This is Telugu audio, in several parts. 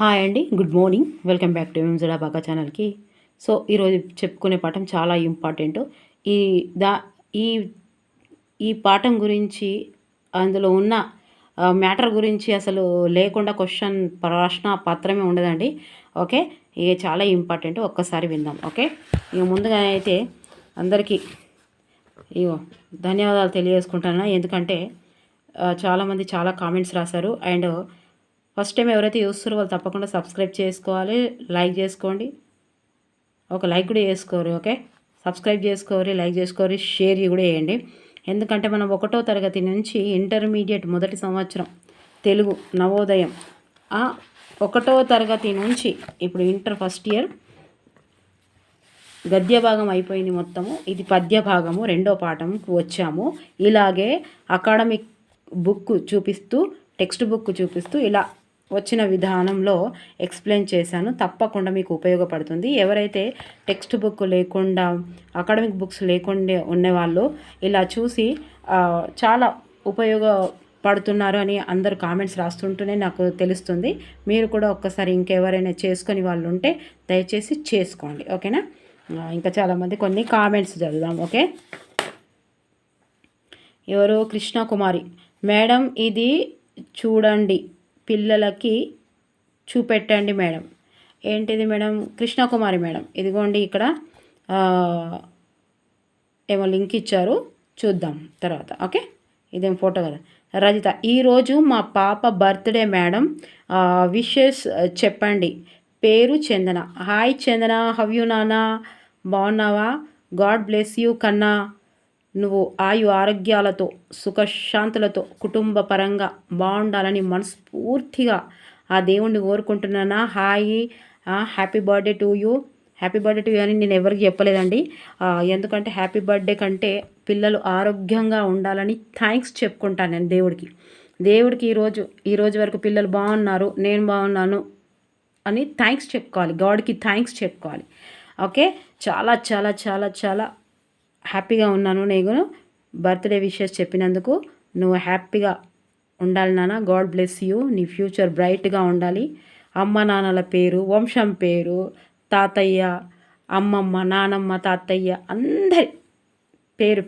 హాయ్ అండి, good morning. Welcome back to ఎంజడా బాగా ఛానల్కి. సో ఈరోజు చెప్పుకునే పాఠం చాలా ఇంపార్టెంట్. ఈ దా ఈ ఈ పాఠం గురించి, అందులో ఉన్న మ్యాటర్ గురించి అసలు లేకుండా ప్రశ్న పత్రమే ఉండదండి. ఓకే, ఇక చాలా ఇంపార్టెంట్. ఒక్కసారి విందాం. ఓకే, ఇక ముందుగా అయితే అందరికీ ఇగో ధన్యవాదాలు తెలియజేసుకుంటాను. ఎందుకంటే చాలామంది చాలా కామెంట్స్ రాశారు. అండ్ ఫస్ట్ టైం ఎవరైతే చూస్తారో వాళ్ళు తప్పకుండా సబ్స్క్రైబ్ చేసుకోవాలి, లైక్ చేసుకోండి. ఒక లైక్ కూడా చేసుకోరు. ఓకే, సబ్స్క్రైబ్ చేసుకోరి, లైక్ చేసుకోరి, షేర్ కూడా చేయండి. ఎందుకంటే మనం 1వ తరగతి నుంచి ఇంటర్మీడియట్ మొదటి సంవత్సరం తెలుగు నవోదయం 1వ తరగతి నుంచి ఇప్పుడు ఇంటర్ ఫస్ట్ ఇయర్ గద్య భాగం అయిపోయింది మొత్తము. ఇది పద్య భాగము 2వ పాఠంకి వచ్చాము. ఇలాగే అకాడమిక్ బుక్ చూపిస్తూ, టెక్స్ట్ బుక్ చూపిస్తూ ఇలా వచ్చిన విధానంలో ఎక్స్ప్లెయిన్ చేశాను. తప్పకుండా మీకు ఉపయోగపడుతుంది. ఎవరైతే టెక్స్ట్ బుక్ లేకుండా, అకాడమిక్ బుక్స్ లేకుండా ఉన్నవాళ్ళు ఇలా చూసి చాలా ఉపయోగపడుతున్నారు అని అందరూ కామెంట్స్ రాస్తుంటూనే నాకు తెలుస్తుంది. మీరు కూడా ఒక్కసారి ఇంకెవరైనా చేసుకొని వాళ్ళు ఉంటే దయచేసి చేసుకోండి. ఓకేనా? ఇంకా చాలామంది కొన్ని కామెంట్స్ చదువుదాం. ఓకే, ఎవరు? కృష్ణకుమారి మేడం, ఇది చూడండి, పిల్లలకి చూపెట్టండి మేడం. ఏంటిది మేడం? కృష్ణకుమారి మేడం, ఇదిగోండి ఇక్కడ ఏమో లింక్ ఇచ్చారు, చూద్దాం తర్వాత. ఓకే, ఇదేం ఫోటో కదా. రజిత, ఈరోజు మా పాప బర్త్డే మేడం, విషెస్ చెప్పండి. పేరు చందన. హాయ్ చందన, హవ్ యూ నానా? బాగున్నావా? గాడ్ బ్లెస్ యూ కన్నా. నువ్వు ఆయు ఆరోగ్యాలతో, సుఖశాంతులతో, కుటుంబ పరంగా బాగుండాలని మనస్ఫూర్తిగా ఆ దేవుణ్ణి కోరుకుంటున్నానా. Hi, happy birthday to you. Happy birthday to you అని నేను ఎవరికి చెప్పలేదండి. ఎందుకంటే హ్యాపీ బర్త్డే కంటే పిల్లలు ఆరోగ్యంగా ఉండాలని థ్యాంక్స్ చెప్పుకుంటాను నేను దేవుడికి ఈరోజు వరకు పిల్లలు బాగున్నారు, నేను బాగున్నాను అని థ్యాంక్స్ చెప్పుకోవాలి. గాడ్కి థ్యాంక్స్ చెప్పుకోవాలి. ఓకే, చాలా చాలా చాలా చాలా హ్యాపీగా ఉన్నాను. నేను బర్త్డే విషెస్ చెప్పినందుకు. నువ్వు హ్యాపీగా ఉండాలి నాన్న. God bless you. నీ ఫ్యూచర్ బ్రైట్గా ఉండాలి. అమ్మ నాన్నల పేరు, వంశం పేరు, తాతయ్య, అమ్మమ్మ, నానమ్మ, తాతయ్య అందరి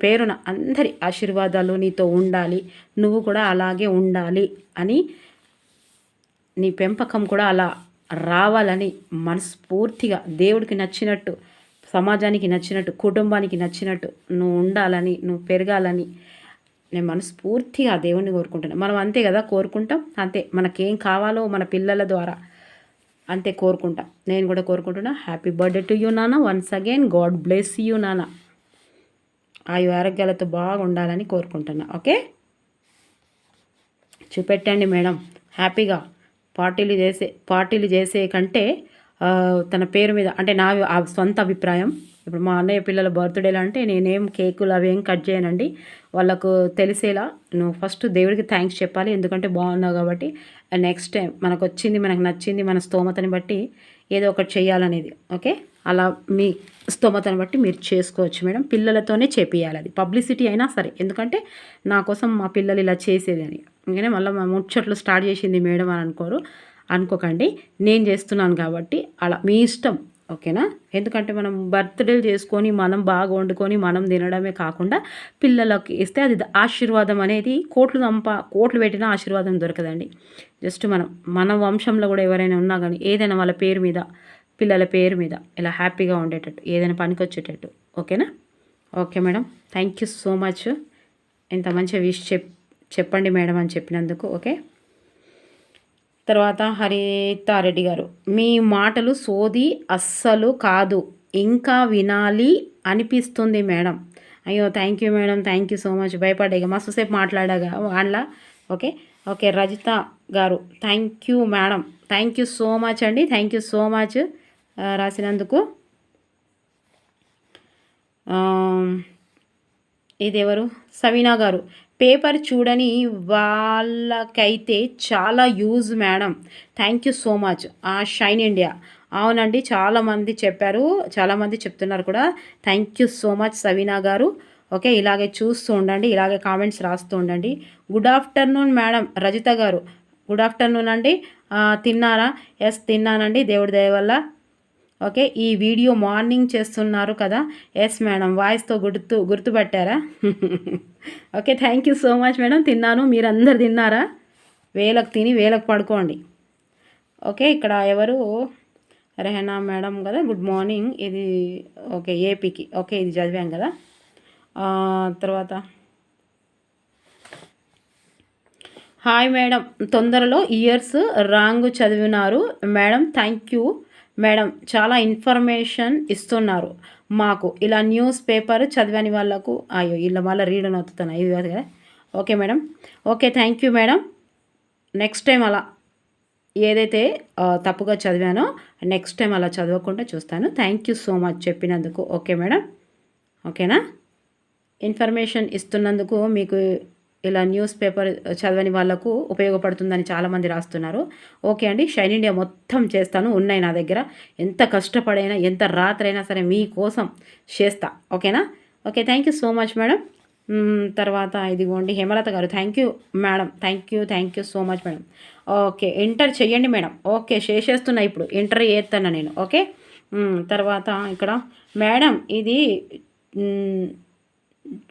పేరున అందరి ఆశీర్వాదాలు నీతో ఉండాలి. నువ్వు కూడా అలాగే ఉండాలి అని, నీ పెంపకం కూడా అలా రావాలని మనస్ఫూర్తిగా దేవుడికి నచ్చినట్టు, సమాజానికి నచ్చినట్టు, కుటుంబానికి నచ్చినట్టు నువ్వు ఉండాలని, నువ్వు పెరగాలని నేను మనస్ఫూర్తిగా దేవుణ్ణి కోరుకుంటున్నాను. మనం అంతే కదా కోరుకుంటాం, అంతే మనకేం కావాలో మన పిల్లల ద్వారా అంతే కోరుకుంటాం. నేను కూడా కోరుకుంటున్నా. హ్యాపీ బర్త్డే టు యూ నాన్న. Once again God bless you నాన్న. ఆయు ఆరోగ్యాలతో బాగా ఉండాలని కోరుకుంటున్నా. ఓకే, చూపెట్టండి మేడం. హ్యాపీగా పార్టీలు చేసే కంటే తన పేరు మీద, అంటే నా సొంత అభిప్రాయం. ఇప్పుడు మా అన్నయ్య పిల్లల బర్త్డేలు అంటే నేనేం కేకులు అవి ఏం కట్ చేయనండి. వాళ్ళకు తెలిసేలా నువ్వు ఫస్ట్ దేవుడికి థ్యాంక్స్ చెప్పాలి. ఎందుకంటే బాగున్నావు కాబట్టి. నెక్స్ట్ టైం మనకు నచ్చింది మన స్తోమతని బట్టి ఏదో ఒకటి చేయాలనేది. ఓకే, అలా మీ స్తోమతను బట్టి మీరు చేసుకోవచ్చు మేడం. పిల్లలతోనే చేపియాలి, అది పబ్లిసిటీ అయినా సరే. ఎందుకంటే నా కోసం మా పిల్లలు ఇలా చేసేది అని ఇంకనే మళ్ళీ మా ముచ్చట్లు స్టార్ట్ చేసింది మేడం అని అనుకోకండి. నేను చేస్తున్నాను కాబట్టి అలా మీ ఇష్టం. ఓకేనా? ఎందుకంటే మనం బర్త్డేలు చేసుకొని మనం బాగా వండుకొని మనం తినడమే కాకుండా పిల్లలకి ఇస్తే అది ఆశీర్వాదం అనేది కోట్లు పెట్టినా ఆశీర్వాదం దొరకదండి. జస్ట్ మన వంశంలో కూడా ఎవరైనా ఉన్నా కానీ ఏదైనా వాళ్ళ పేరు మీద, పిల్లల పేరు మీద ఇలా హ్యాపీగా ఉండేటట్టు, ఏదైనా పనికి వచ్చేటట్టు. ఓకేనా? Okay madam, thank you so much. ఇంత మంచి విష్ చెప్పండి మేడం అని చెప్పినందుకు. ఓకే, తర్వాత హరితారెడ్డి గారు, మీ మాటలు సోది అస్సలు కాదు, ఇంకా వినాలి అనిపిస్తుంది మేడం. అయ్యో thank you madam, thank you so much. భయపడ్డాక మస్తు సేపు మాట్లాడాగా వాళ్ళ. Okay, Rajitha garu, thank you madam, thank you so much అండి, థ్యాంక్ యూ సో మచ్ రాసినందుకు. ఇదెవరు? సవీనా గారు, పేపర్ చూడని వాళ్ళకైతే చాలా use madam, thank you so much. Shine India, అవునండి చాలామంది చెప్పారు, చాలామంది చెప్తున్నారు కూడా. Thank you so much Savina garu. Okay, ఇలాగే చూస్తూ ఉండండి, ఇలాగే కామెంట్స్ రాస్తూ ఉండండి. Good afternoon madam. రజిత గారు, గుడ్ ఆఫ్టర్నూన్ అండి. తిన్నారా? ఎస్ తిన్నానండి, దేవుడి దయ వల్ల. ఓకే, ఈ వీడియో మార్నింగ్ చేస్తున్నారు కదా? ఎస్ మేడం, వాయిస్తో గుర్తుపట్టారా? Okay, thank you so much madam. తిన్నాను, మీరందరు తిన్నారా? వేలకు తిని వేలకు పడుకోండి. ఓకే, ఇక్కడ ఎవరు రెహనా మేడం కదా, గుడ్ మార్నింగ్. ఇది ఓకే ఏపీకి. ఓకే, ఇది చదివాం కదా. తర్వాత హాయ్ మేడం, తొందరలో ఇయర్స్ రాంగ్ చదివినారు మేడం. థ్యాంక్ యూ మేడం, చాలా ఇన్ఫర్మేషన్ ఇస్తున్నారు మాకు. ఇలా న్యూస్ పేపర్ చదివని వాళ్ళకు అయ్యో ఇలా మళ్ళీ రీడన్ అవుతున్నాయి ఇవి కాదు కదా. Okay madam, okay thank you madam. Next time అలా ఏదైతే తప్పుగా చదివానో నెక్స్ట్ టైం అలా చదవకుండా చూస్తాను. థ్యాంక్ యూ సో మచ్ చెప్పినందుకు. ఓకే మేడం, ఓకేనా? ఇన్ఫర్మేషన్ ఇస్తున్నందుకు మీకు ఇలా న్యూస్ పేపర్ చదవని వాళ్ళకు ఉపయోగపడుతుందని చాలామంది రాస్తున్నారు. ఓకే అండి, షైన్ ఇండియా మొత్తం చేస్తాను, ఉన్నాయి నా దగ్గర. ఎంత కష్టపడైనా ఎంత రాత్రైనా సరే మీకోసం చేస్తా. ఓకేనా? Okay, thank you so much madam. తర్వాత ఇదిగోండి హేమలత గారు, thank you madam, thank you so much madam. Okay, enter చెయ్యండి మేడం. ఓకే, చేసేస్తున్నా ఇప్పుడు, ఎంటర్ చేస్తాను నేను. ఓకే, తర్వాత ఇక్కడ మేడం ఇది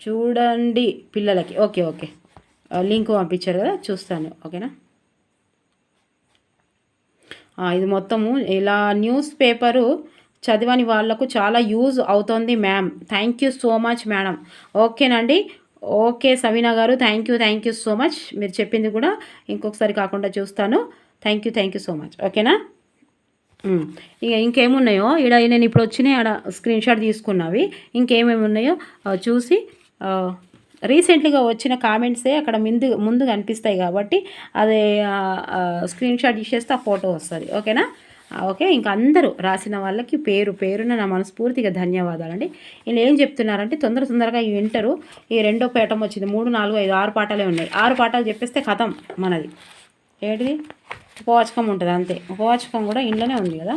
చూడండి పిల్లలకి. ఓకే ఓకే, లింక్ పంపించారు కదా, చూస్తాను. ఓకేనా? ఇది మొత్తము ఇలా న్యూస్ పేపరు చదివని వాళ్లకు చాలా యూజ్ అవుతుంది ma'am. Thank you so much madam. ఓకేనండి, ఓకే సవీనా గారు, థ్యాంక్ యూ సో మచ్. మీరు చెప్పింది కూడా ఇంకొకసారి కాకుండా చూస్తాను. Thank you so much. ఓకేనా? ఇక ఇంకేమున్నాయో ఇక్కడ నేను ఇప్పుడు వచ్చినాయి ఆడ స్క్రీన్ షాట్ తీసుకున్నవి, ఇంకేమేమి ఉన్నాయో చూసి రీసెంట్లీగా వచ్చిన కామెంట్సే అక్కడ ముందు కనిపిస్తాయి కాబట్టి అదే స్క్రీన్ షాట్ తీసేస్తే ఆ ఫోటో వస్తుంది. ఓకేనా? ఓకే, ఇంకా అందరూ రాసిన వాళ్ళకి పేరున నా మనస్ఫూర్తిగా ధన్యవాదాలండి. వీళ్ళు ఏం చెప్తున్నారంటే తొందరగా ఈ వింటరు. ఈ రెండో పాఠం వచ్చింది, 3, 4, 5, 6 పాఠాలే ఉన్నాయి. 6 పాఠాలు చెప్పేస్తే కథం మనది. ఏంటిది? ఉపవాచకం ఉంటుంది అంతే. ఉపవాచకం కూడా ఇంట్లోనే ఉంది కదా.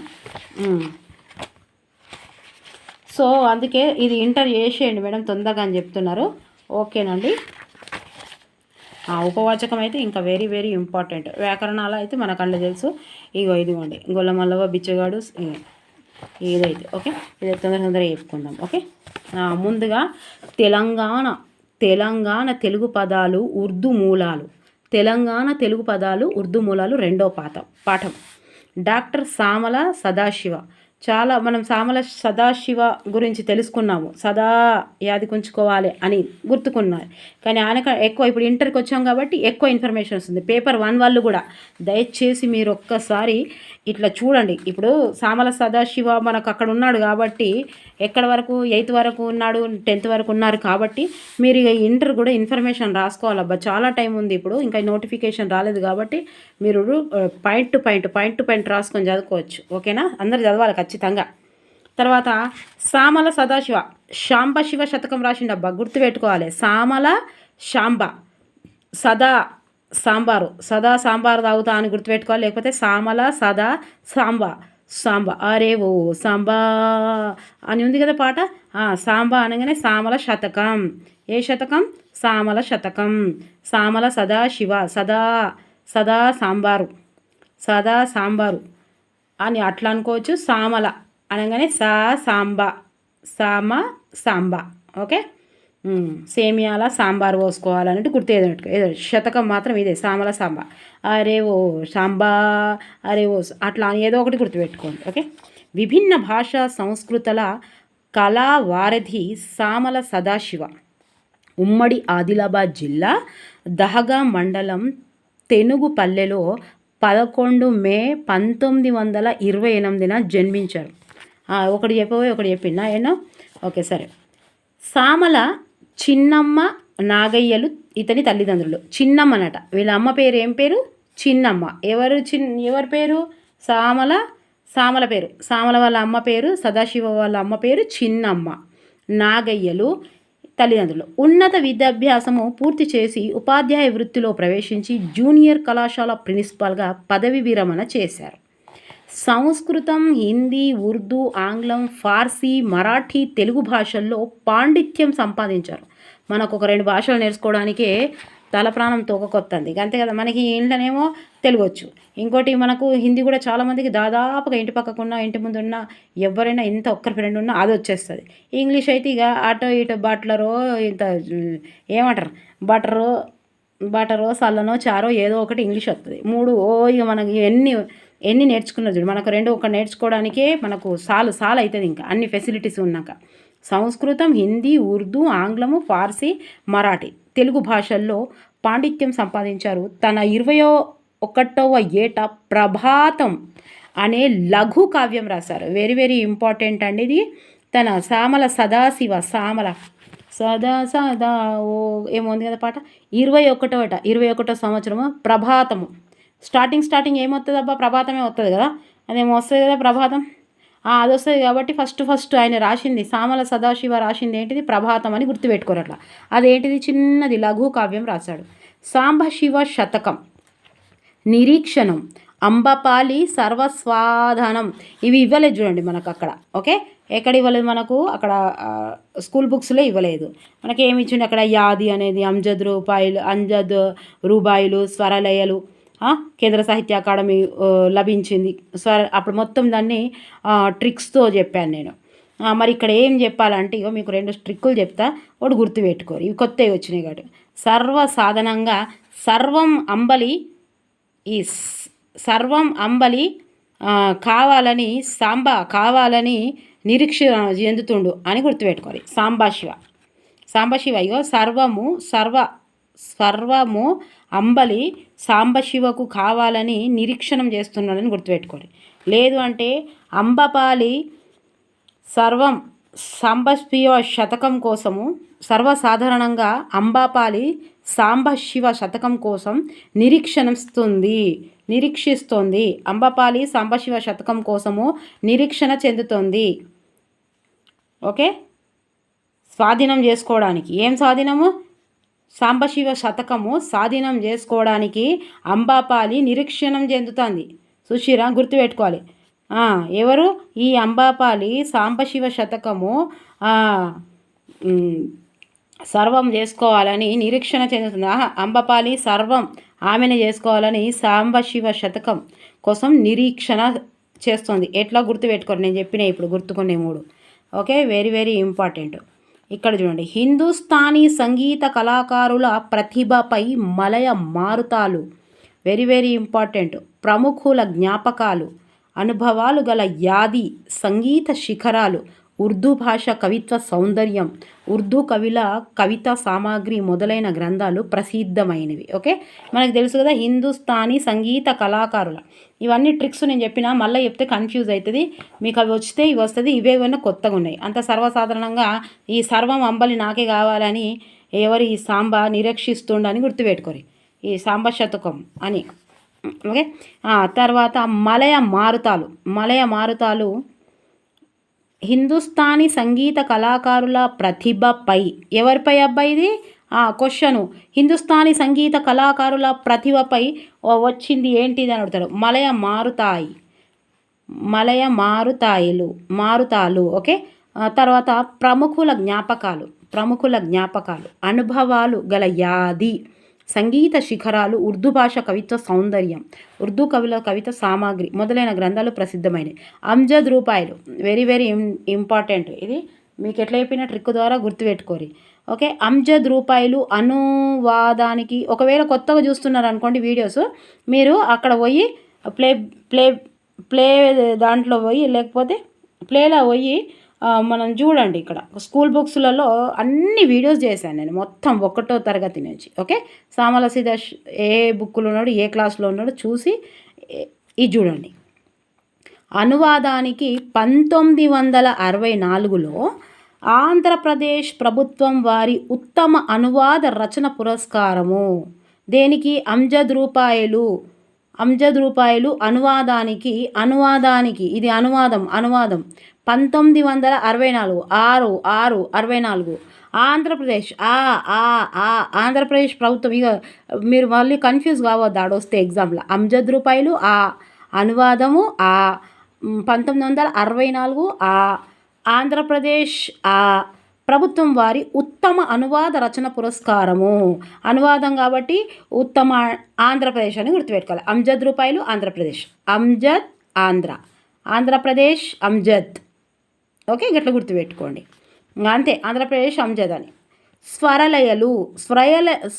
సో అందుకే ఇది ఇంటర్ చేసేయండి మేడం తొందరగా అని చెప్తున్నారు. ఓకేనండి, ఉపవాచకం అయితే ఇంకా వెరీ వెరీ ఇంపార్టెంట్. వ్యాకరణాలు అయితే మనకు అట్లా తెలుసు. ఇదిగోండి గొల్లమల్లవ బిచ్చగాడు ఇదైతే. ఓకే, ఇది తొందరగా చెప్పుకుందాం. ఓకే, ముందుగా తెలంగాణ తెలుగు పదాలు ఉర్దూ మూలాలు. తెలంగాణ తెలుగు పదాలు ఉర్దూ మూలాలు రెండో పాఠం. డాక్టర్ సామల సదాశివ. మనం సామల సదాశివ గురించి తెలుసుకున్నాము. సదా యాది ఉంచుకోవాలి అని గుర్తుకున్నారు. కానీ ఆయన ఎక్కువ ఇప్పుడు ఇంటర్కి వచ్చాం కాబట్టి ఎక్కువ ఇన్ఫర్మేషన్ వస్తుంది. పేపర్ 1 వాళ్ళు కూడా దయచేసి మీరు ఒక్కసారి ఇట్లా చూడండి. ఇప్పుడు సామల సదాశివ మనకు అక్కడ ఉన్నాడు కాబట్టి ఎక్కడ వరకు 8th వరకు ఉన్నాడు, 10th వరకు ఉన్నారు కాబట్టి మీరు ఇక ఇంటర్ కూడా ఇన్ఫర్మేషన్ రాసుకోవాలబ్బా. చాలా టైం ఉంది, ఇప్పుడు ఇంకా నోటిఫికేషన్ రాలేదు కాబట్టి మీరు పాయింట్ టు పాయింట్ రాసుకొని చదువుకోవచ్చు. ఓకేనా? అందరు చదవాలి ఖచ్చితంగా. తర్వాత సామల సదాశివ శాంబశివ శతకం రాసిండబ్బా, గుర్తుపెట్టుకోవాలి. సామల శాంబ సదా సాంబారు తాగుతా అని గుర్తుపెట్టుకోవాలి. లేకపోతే సామల సదా సాంబ అరే ఓ సాంబా అని ఉంది కదా పాట. సాంబా అనగానే సామల శతకం. ఏ శతకం? సామల శతకం. సామల సదాశివ సదా సాంబారు అని అట్లా అనుకోవచ్చు. సామల అనగానే సాంబ. ఓకే, సేమియాల సాంబార్ పోసుకోవాలన్నట్టు గుర్తు ఏదో శతకం మాత్రం ఇదే, సామల సాంబ. అరే ఓ సాంబా అరే ఓ అట్లా ఏదో ఒకటి గుర్తుపెట్టుకోండి. ఓకే, విభిన్న భాషా సంస్కృతుల కళావారధి సామల సదాశివ ఉమ్మడి ఆదిలాబాద్ జిల్లా దహగా మండలం తెనుగుపల్లెలో 11 మే 1928 జన్మించారు. ఒకటి చెప్పిందా ఏనో? ఓకే సరే. సామల చిన్నమ్మ నాగయ్యలు ఇతని తల్లిదండ్రులు. చిన్నమ్మనట, వీళ్ళ అమ్మ పేరు ఏం పేరు? చిన్నమ్మ. ఎవరి పేరు? సామల పేరు. సామల వాళ్ళ అమ్మ పేరు, సదాశివ వాళ్ళ అమ్మ పేరు చిన్నమ్మ. నాగయ్యలు తల్లిదండ్రులు. ఉన్నత విద్యాభ్యాసము పూర్తి చేసి ఉపాధ్యాయ వృత్తిలో ప్రవేశించి జూనియర్ కళాశాల ప్రిన్సిపాల్గా పదవి విరమణ చేశారు. సంస్కృతం, హిందీ, ఉర్దూ, ఆంగ్లం, ఫార్సీ, మరాఠీ, తెలుగు భాషల్లో పాండిత్యం సంపాదించారు. మనకు ఒక 2 భాషలు నేర్చుకోవడానికే తల ప్రాణం తోకకొత్తంది అంతే కదా. మనకి ఇంట్లోనేమో తెలుగొచ్చు, ఇంకోటి మనకు హిందీ కూడా చాలామందికి దాదాపుగా ఇంటి పక్కకున్న ఇంటి ముందు ఉన్న ఎవరైనా ఎంత ఒక్కరి ఫ్రెండ్ ఉన్నా అది వచ్చేస్తుంది. ఇంగ్లీష్ అయితే ఇక అటో ఇటో బట్లరో ఇంత ఏమంటారు బటరో సల్లనో చారో ఏదో ఒకటి ఇంగ్లీష్ వస్తుంది. ఇక మనకి ఎన్ని నేర్చుకున్నది చూడు, మనకు ఒక నేర్చుకోవడానికే మనకు సాలు అవుతుంది ఇంకా అన్ని ఫెసిలిటీస్ ఉన్నాక. సంస్కృతం, హిందీ, ఉర్దూ, ఆంగ్లము, ఫార్సీ, మరాఠీ తెలుగు భాషల్లో పాండిత్యం సంపాదించారు. తన 21వ ఏట ప్రభాతం అనే లఘు కావ్యం రాశారు. వెరీ వెరీ ఇంపార్టెంట్ అండి ఇది. తన సామల సదా ఓ ఏమోంది కదా పాట. 21వ సంవత్సరము ప్రభాతము. స్టార్టింగ్ ఏమవుతుంది అబ్బా, ప్రభాతమే వస్తుంది కదా, అదేమో వస్తుంది కదా ప్రభాతం, అది వస్తుంది కాబట్టి ఫస్ట్ ఆయన రాసింది సామల సదాశివ రాసింది ఏంటిది, ప్రభాతం అని గుర్తుపెట్టుకోరు. అట్లా అదేంటిది చిన్నది లఘు కావ్యం రాశాడు. సాంబశివ శతకం, నిరీక్షణం, అంబపాలి, సర్వస్వాధనం ఇవి ఇవ్వలేదు చూడండి మనకు అక్కడ. ఓకే, ఎక్కడ ఇవ్వలేదు మనకు, అక్కడ స్కూల్ బుక్స్లో ఇవ్వలేదు మనకి. ఏమి ఇచ్చిండు అక్కడ, యాది అనేది, అంజద్ రూబాయిలు, స్వరలయలు, కేంద్ర సాహిత్య అకాడమీ లభించింది. అప్పుడు మొత్తం దాన్ని ట్రిక్స్తో చెప్పాను నేను. మరి ఇక్కడ ఏం చెప్పాలంటే ఇగో మీకు 2 ట్రిక్కులు చెప్తా, ఒకటి గుర్తుపెట్టుకోరు, ఇవి కొత్తవి వచ్చినాయి కాబట్టి. సర్వసాధారణంగా సర్వం అంబలి కావాలని కావాలని నిరీక్ష చెందుతుండు అని గుర్తుపెట్టుకోవాలి. సాంబశివ ఇగో సర్వము అంబలి సాంబశివకు కావాలని నిరీక్షణం చేస్తున్నాడని గుర్తుపెట్టుకోండి. లేదు అంటే అంబపాలి సర్వం సాంబశివ శతకం కోసము, సర్వసాధారణంగా అంబపాలి సాంబశివ శతకం కోసం నిరీక్షిస్తుంది. అంబపాలి సాంబశివ శతకం కోసము నిరీక్షణ చెందుతుంది. ఓకే, స్వాధీనం చేసుకోవడానికి. ఏం స్వాధీనము, సాంబశివ శతకము స్వాధీనం చేసుకోవడానికి అంబాపాలి నిరీక్షణం చెందుతుంది. సుశీరా గుర్తుపెట్టుకోవాలి. ఎవరు ఈ అంబాపాలి సాంబశివ శతకము సర్వం చేసుకోవాలని నిరీక్షణ చెందుతుంది. అంబపాలి సర్వం ఆమెను చేసుకోవాలని సాంబశివ శతకం కోసం నిరీక్షణ చేస్తుంది. ఎట్లా గుర్తుపెట్టుకోరు, నేను చెప్పిన ఇప్పుడు గుర్తుకునే 3. Okay, very very important. ఇక్కడ చూడండి, హిందుస్థానీ సంగీత కళాకారుల ప్రతిభపై మలయ మారుతాలు, వెరీ వెరీ ఇంపార్టెంట్. ప్రముఖుల జ్ఞాపకాలు, అనుభవాలు గల యాది సంగీత శిఖరాలు, ఉర్దూ భాష కవిత్వ సౌందర్యం, ఉర్దూ కవుల కవితా సామాగ్రి మొదలైన గ్రంథాలు ప్రసిద్ధమైనవి. ఓకే, మనకు తెలుసు కదా హిందుస్థానీ సంగీత కళాకారుల. ఇవన్నీ ట్రిక్స్ నేను చెప్పిన, మళ్ళీ చెప్తే కన్ఫ్యూజ్ అవుతుంది మీకు. అవి వస్తే ఇవి వస్తుంది, ఇవేవైనా కొత్తగా ఉన్నాయి. అంత సర్వసాధారణంగా ఈ సర్వం అంబలి నాకే కావాలని ఎవరు ఈ సాంబ నిరీక్షిస్తుండని గుర్తుపెట్టుకోరు, ఈ సాంబ శతకం అని. ఓకే, తర్వాత మలయ మారుతాలు హిందుస్థానీ సంగీత కళాకారుల ప్రతిభపై, ఎవరిపై అబ్బాయి ఇది క్వశ్చను, హిందుస్థానీ సంగీత కళాకారుల ప్రతిభపై వచ్చింది ఏంటిది అని అడుగుతారు. మారుతాలు. ఓకే, తర్వాత ప్రముఖుల జ్ఞాపకాలు, అనుభవాలు గల యాది సంగీత శిఖరాలు, ఉర్దూ భాష కవిత్వ సౌందర్యం, ఉర్దూ కవుల కవిత సామాగ్రి మొదలైన గ్రంథాలు ప్రసిద్ధమైనవి. అంజద్ రూపాయలు, వెరీ వెరీ ఇంపార్టెంట్. ఇది మీకు ఎట్లా చెప్పిన ట్రిక్ ద్వారా గుర్తుపెట్టుకోరి. ఓకే, అంజద్ రూపాయలు అనువాదానికి, ఒకవేళ కొత్తగా చూస్తున్నారు అనుకోండి వీడియోస్, మీరు అక్కడ పోయి ప్లే దాంట్లో పోయి, లేకపోతే ప్లేలో పోయి మనం చూడండి. ఇక్కడ స్కూల్ బుక్స్లలో అన్ని వీడియోస్ చేశాను నేను మొత్తం 1వ తరగతి నుంచి. ఓకే, సామల సీత ఏ బుక్లో ఉన్నాడు, ఏ క్లాస్లో ఉన్నాడు చూసి ఇది చూడండి. అనువాదానికి 1964లో ఆంధ్రప్రదేశ్ ప్రభుత్వం వారి ఉత్తమ అనువాద రచన పురస్కారము. దేనికి? అంజద్ రూపాయలు అనువాదానికి ఇది అనువాదం 1964 ఆంధ్రప్రదేశ్ ఆంధ్రప్రదేశ్ ప్రభుత్వం. ఇక మీరు మళ్ళీ కన్ఫ్యూజ్ కావద్దు ఆడొస్తే ఎగ్జామ్లో. అంజద్ రూపాయలు అనువాదము 1964 ఆంధ్రప్రదేశ్ ప్రభుత్వం వారి ఉత్తమ అనువాద రచన పురస్కారము. అనువాదం కాబట్టి ఉత్తమ ఆంధ్రప్రదేశ్ అని గుర్తుపెట్టుకోవాలి. అంజద్ రూపాయలు ఆంధ్రప్రదేశ్, అంజద్ ఆంధ్రప్రదేశ్ అంజద్. ఓకే, గట్ల గుర్తుపెట్టుకోండి. అంతే, ఆంధ్రప్రదేశ్ అంజద్ అని.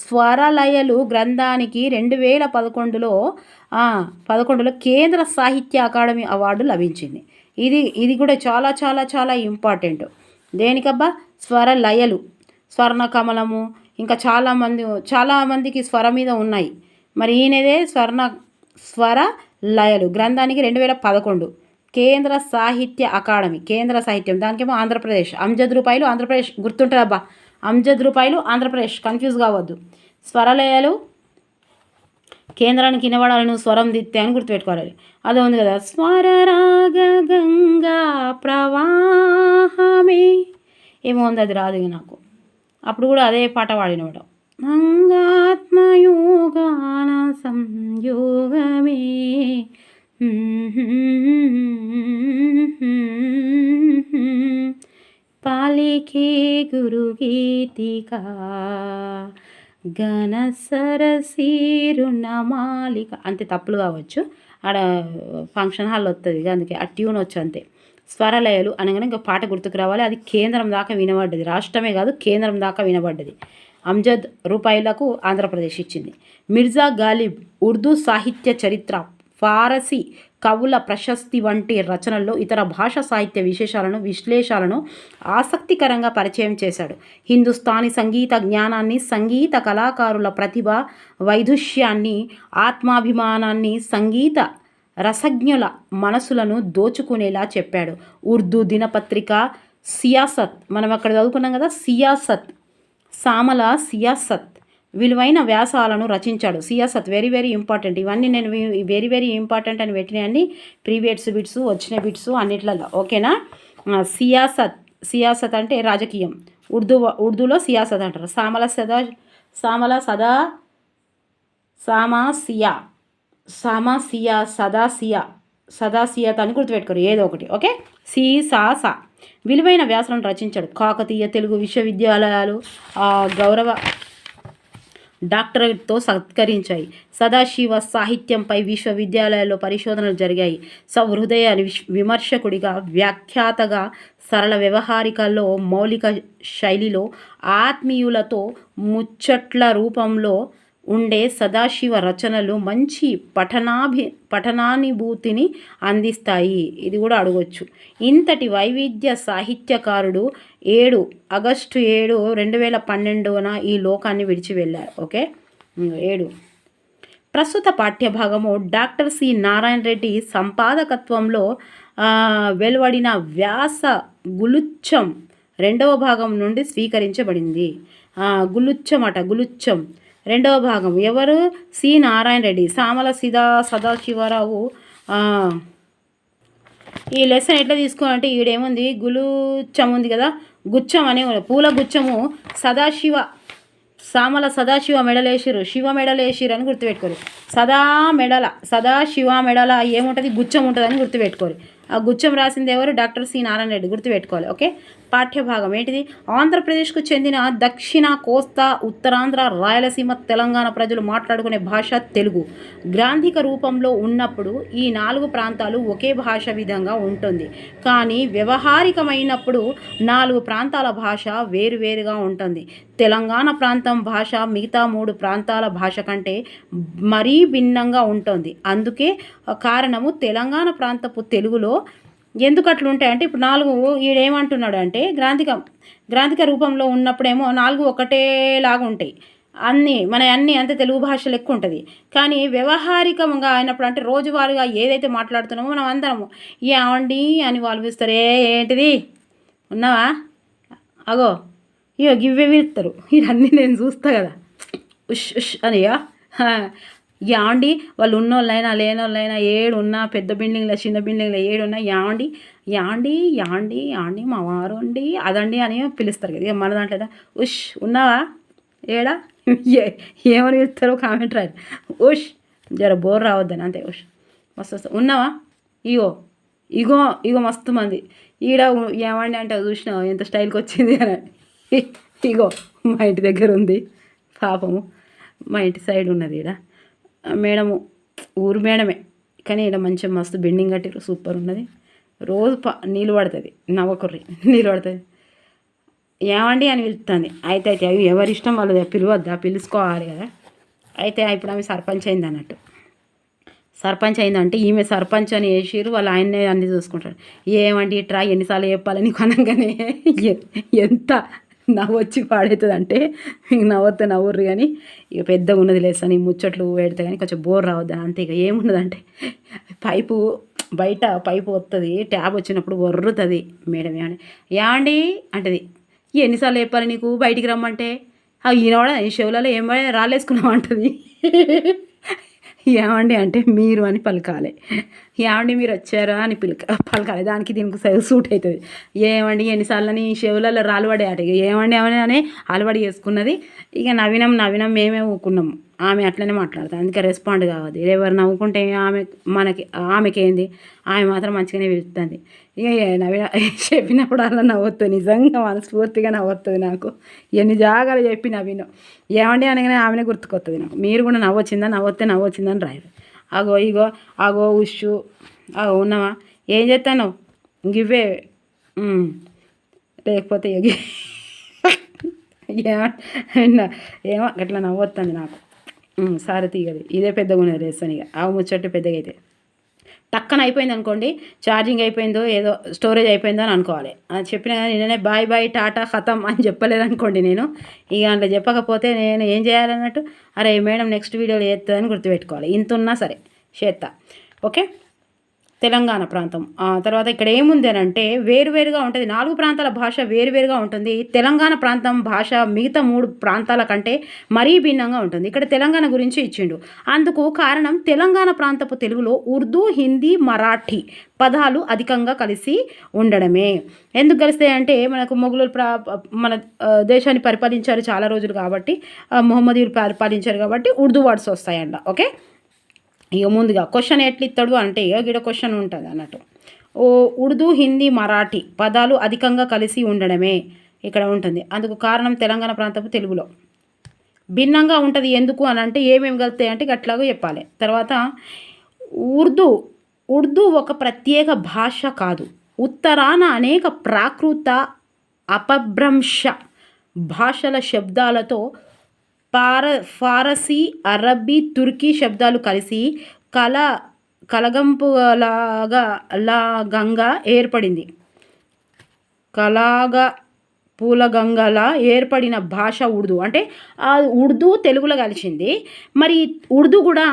స్వరలయలు గ్రంథానికి 2011లో కేంద్ర సాహిత్య అకాడమీ అవార్డు లభించింది. ఇది కూడా చాలా చాలా చాలా ఇంపార్టెంట్. దేనికబ్బా? స్వరలయలు, స్వర్ణకమలము, ఇంకా చాలామందికి స్వర మీద ఉన్నాయి. మరి ఈయనదే స్వరలయలు గ్రంథానికి 2011 కేంద్ర సాహిత్య అకాడమీ, కేంద్ర సాహిత్యం, దానికేమో ఆంధ్రప్రదేశ్. అంజద్ రూపాయలు ఆంధ్రప్రదేశ్ గుర్తుంటుంది అబ్బా. అంజద్ రూపాయలు ఆంధ్రప్రదేశ్, కన్ఫ్యూజ్ కావద్దు. స్వరలయలు కేంద్రానికి వినబడాలను స్వరం దిత్తే అని గుర్తుపెట్టుకోవాలి. అదే ఉంది కదా, స్వరరాగ గంగా ప్రవాహమే, ఏమో ఉంది, అది రాదు నాకు. అప్పుడు కూడా అదే పాట పాడినవాడు. అంగాత్మయోగాన సంయోగమే, పాలికే గురుగీతికా ఘన సరసీరుణమాలిక. అంతే, తప్పులు కావచ్చు, ఆడ ఫంక్షన్ హాల్లో వస్తుంది, అందుకే ఆ ట్యూన్ వచ్చు అంతే. స్వరలయలు అనగానే ఇంకా పాట గుర్తుకు రావాలి. అది కేంద్రం దాకా వినబడ్డది, రాష్ట్రమే కాదు కేంద్రం దాకా వినబడ్డది. అంజద్ రూపాయలకు ఆంధ్రప్రదేశ్ ఇచ్చింది. మిర్జా గాలిబ్ ఉర్దూ సాహిత్య చరిత్ర, ఫారసీ కవుల ప్రశస్తి వంటి రచనల్లో ఇతర భాషా సాహిత్య విశ్లేషాలను ఆసక్తికరంగా పరిచయం చేశాడు. హిందుస్థానీ సంగీత జ్ఞానాన్ని, సంగీత కళాకారుల ప్రతిభ వైదుష్యాన్ని, ఆత్మాభిమానాన్ని, సంగీత రసజ్ఞుల మనసులను దోచుకునేలా చెప్పాడు. ఉర్దూ దినపత్రిక సియాసత్, మనం అక్కడ చదువుకున్నాం కదా, సామల సియాసత్ విలువైన వ్యాసాలను రచించాడు. Siasat very very important. ఇవన్నీ నేను వెరీ వెరీ ఇంపార్టెంట్ అని పెట్టినాయండి. ప్రీవియస్ బిట్స్, వచ్చిన బిట్స్ అన్నిట్లలో. ఓకేనా? సియాసత్ అంటే రాజకీయం. ఉర్దూలో సియాసత్ అంటారు. సదాసియత్ అని గుర్తుపెట్టుకోరు, ఏదో ఒకటి. ఓకే, సా విలువైన వ్యాసాలను రచించాడు. కాకతీయ తెలుగు విశ్వవిద్యాలయాలు గౌరవ డాక్టరేట్తో సత్కరించాయి. సదాశివ సాహిత్యంపై విశ్వవిద్యాలయాల్లో పరిశోధనలు జరిగాయి. సహృదయ విమర్శకుడిగా, వ్యాఖ్యాతగా, సరళ వ్యవహారికల్లో, మౌలిక శైలిలో, ఆత్మీయులతో ముచ్చట్ల రూపంలో ఉండే సదాశివ రచనలు మంచి పఠనానుభూతిని అందిస్తాయి. ఇది కూడా అడగొచ్చు. ఇంతటి వైవిధ్య సాహిత్యకారుడు ఆగస్టు 7, 2012 ఈ లోకాన్ని విడిచి వెళ్ళారు. ఓకే, 7. ప్రస్తుత పాఠ్యభాగము డాక్టర్ సి నారాయణ రెడ్డి సంపాదకత్వంలో వెలువడిన వ్యాస గులుచ్చం 2వ భాగం నుండి స్వీకరించబడింది. గులుచ్చం 2వ భాగం. ఎవరు? సి నారాయణ రెడ్డి. సామల సదాశివరావు. ఈ లెసన్ ఎట్లా తీసుకోవాలంటే, ఈడేముంది, గులుచ్చం ఉంది కదా, గుచ్చం అనే పూల గుచ్చము సామల సదాశివ మెడలేసిరు, శివ మెడలేసిరు అని గుర్తుపెట్టుకోరు. సదాశివ మెడల ఏముంటుంది, గుచ్చం ఉంటుంది అని గుర్తుపెట్టుకోరు. ఆ గుచ్చం రాసింది ఎవరు? డాక్టర్ సి నారాయణ రెడ్డి, గుర్తుపెట్టుకోవాలి. ఓకే, పాఠ్యభాగం ఏంటిది? ఆంధ్రప్రదేశ్కు చెందిన దక్షిణ కోస్తా, ఉత్తరాంధ్ర, రాయలసీమ, తెలంగాణ ప్రజలు మాట్లాడుకునే భాష తెలుగు. గ్రాంధిక రూపంలో ఉన్నప్పుడు ఈ 4 ప్రాంతాలు ఒకే భాష విధంగా ఉంటుంది. కానీ వ్యవహారికమైనప్పుడు 4 ప్రాంతాల భాష వేరువేరుగా ఉంటుంది. తెలంగాణ ప్రాంతం భాష మిగతా 3 ప్రాంతాల భాష కంటే మరీ భిన్నంగా ఉంటుంది. అందుకే కారణము తెలంగాణ ప్రాంతపు తెలుగులో ఎందుకు అట్లుంటాయంటే, ఇప్పుడు 4 ఈడేమంటున్నాడు అంటే, గ్రాంధిక రూపంలో ఉన్నప్పుడేమో 4 ఒకటేలాగా ఉంటాయి. అన్నీ అంతే తెలుగు భాష లెక్క ఉంటుంది. కానీ వ్యవహారికంగా అయినప్పుడు, అంటే రోజువారీగా ఏదైతే మాట్లాడుతున్నామో మనం అందరము ఏమండి అని వాళ్ళు పిలుస్తారు. ఏంటిది ఉన్నావా, అగో ఇగో గివ్వే పిలుస్తారు. ఇవన్నీ నేను చూస్తా కదా, ఉష్ ఉష్ అనియా. యాండి వాళ్ళు ఉన్నోళ్ళైనా లేనోళ్ళైనా, ఏడున్నా పెద్ద బిల్డింగ్లో చిన్న బిల్డింగ్లో ఏడున్నా యాండి మా వారు అండి అదండి అని పిలుస్తారు కదా. ఇక మన దాంట్లో ఉష్ ఉన్నావా, ఏడా, ఏమని పిలుస్తారో కామెంట్ రాదు. ఉష్ జర బోర్ రావద్దని, అంతే. ఉష్ మస్తు ఉన్నావా, ఇగో మస్తు మంది ఈడ ఏమండి అంటే చూసినావు ఎంత స్టైల్కి వచ్చింది అని. ఇగో మా ఇంటి దగ్గర ఉంది పాపము, మా ఇంటి సైడ్ ఉన్నది ఈడ మేడము, ఊరు మేడమే, కానీ ఈడ మంచిగా మస్తు బిల్డింగ్ కట్టిరు, సూపర్ ఉన్నది. రోజు నీళ్ళు పడుతుంది, నవ్వకుర్రి నీళ్ళు పడుతుంది. ఏమండి అని పిలుస్తుంది. అయితే అవి ఎవరి ఇష్టం వాళ్ళది, పిలవద్దా, పిలుచుకోవాలి కదా. అయితే ఇప్పుడు ఆమె సర్పంచ్ అయింది అన్నట్టు. సర్పంచ్ అయిందంటే ఈమె సర్పంచ్ అని వేసిరు, వాళ్ళు ఆయన్నే అన్నీ చూసుకుంటాడు. ఏమండి ఇట్రా ఎన్నిసార్లు చెప్పాలి నీకు అనగానే ఎంత నవ్వొచ్చి పాడవుతుంది అంటే మీకు నవ్వుతే నవ్వుర్రు, కానీ ఇక పెద్దగా ఉన్నది లేసని ముచ్చట్లు పెడితే కానీ కొంచెం బోర్ రావద్దని అంతే. ఇక ఏమున్నదంటే పైపు బయట పైపు వస్తుంది, ట్యాబ్ వచ్చినప్పుడు వర్రుతుంది. మేడం ఏమండి అంటది, ఎన్నిసార్లు చెప్పాలి నీకు బయటికి రమ్మంటే, ఈయనవాడ చెవులలో ఏం రాలేసుకున్నావు అంటది. ఏమండి అంటే మీరు అని పలకాలి, ఏమండి మీరు వచ్చారా అని పలకాలి, దానికి దీనికి సూట్ అవుతుంది. ఏమండి ఎన్నిసార్లని చెవులలో రాలుబడే అట, ఏమండి అని అలవాటు చేసుకున్నది. ఇక నవ్వినాం మేమే ఊకున్నాము. ఆమె అట్లనే మాట్లాడుతుంది, అందుకే రెస్పాండ్ కావద్దు. ఎవరు నవ్వుకుంటే ఆమెకేంది, ఆమె మాత్రం మంచిగానే పిలుస్తుంది. ఇక చెప్పినప్పుడు అలా నవ్వుతుంది, నిజంగా మనస్ఫూర్తిగా నవ్వుతుంది. నాకు ఎన్ని జాగాలు చెప్పి నవ్వినాం. ఏమండి అనగానే ఆమెనే గుర్తుకొస్తుంది నాకు. మీరు కూడా నవ్వొచ్చిందని రాయరు. అగో ఉషు ఉన్నావా, ఏం చేస్తాను గివ్వే, లేకపోతే ఏమో అట్లా నవ్వొస్తుంది నాకు. సారి తీయదు, ఇదే పెద్దగా ఉన్నది రేస్తాను. ఇక ఆవు ముచ్చట్టు పెద్దగా అయితే టక్కన అయిపోయింది అనుకోండి, ఛార్జింగ్ అయిపోయిందో ఏదో స్టోరేజ్ అయిపోయిందో అని అనుకోవాలి. అది చెప్పిన కానీ నేనే బాయ్ టాటా ఖతం అని చెప్పలేదనుకోండి, నేను ఇక అందులో చెప్పకపోతే నేను ఏం చేయాలన్నట్టు, అరే మేడం నెక్స్ట్ వీడియోలో చేస్తుందని గుర్తుపెట్టుకోవాలి. ఇంత ఉన్నా సరే చేస్తా. ఓకే, తెలంగాణ ప్రాంతం. తర్వాత ఇక్కడ ఏముంది అని అంటే వేరువేరుగా ఉంటుంది, 4 ప్రాంతాల భాష వేరువేరుగా ఉంటుంది. తెలంగాణ ప్రాంతం భాష మిగతా 3 ప్రాంతాల కంటే మరీ భిన్నంగా ఉంటుంది. ఇక్కడ తెలంగాణ గురించి ఇచ్చిండు, అందుకు కారణం తెలంగాణ ప్రాంతపు తెలుగులో ఉర్దూ, హిందీ, మరాఠీ పదాలు అధికంగా కలిసి ఉండడమే. ఎందుకు కలిస్తాయంటే మనకు మొఘలులు మన దేశాన్ని పరిపాలించారు చాలా రోజులు కాబట్టి, మొహమ్మదీయులు పరిపాలించారు కాబట్టి ఉర్దూ వర్డ్స్ వస్తాయంట. ఓకే, ఇక ముందుగా క్వశ్చన్ ఎట్లా ఇస్తాడు అంటే ఇక గిడ క్వశ్చన్ ఉంటుంది అన్నట్టు. ఉర్దూ, హిందీ, మరాఠీ పదాలు అధికంగా కలిసి ఉండడమే ఇక్కడ ఉంటుంది, అందుకు కారణం తెలంగాణ ప్రాంతపు తెలుగులో భిన్నంగా ఉంటుంది. ఎందుకు అని అంటే ఏమేమి కలుస్తాయి అంటే అట్లాగో చెప్పాలి. తర్వాత ఉర్దూ ఒక ప్రత్యేక భాష కాదు, ఉత్తరాన అనేక ప్రాకృత అపభ్రంశ భాషల శబ్దాలతో ఫారసీ, అరబ్బీ, తుర్కీ శబ్దాలు కలిసి కలగంగా ఏర్పడింది. పూలగంగలా ఏర్పడిన భాష ఉర్దూ. అంటే ఆ ఉర్దూ తెలుగులో కలిసింది. మరి ఉర్దూ కూడా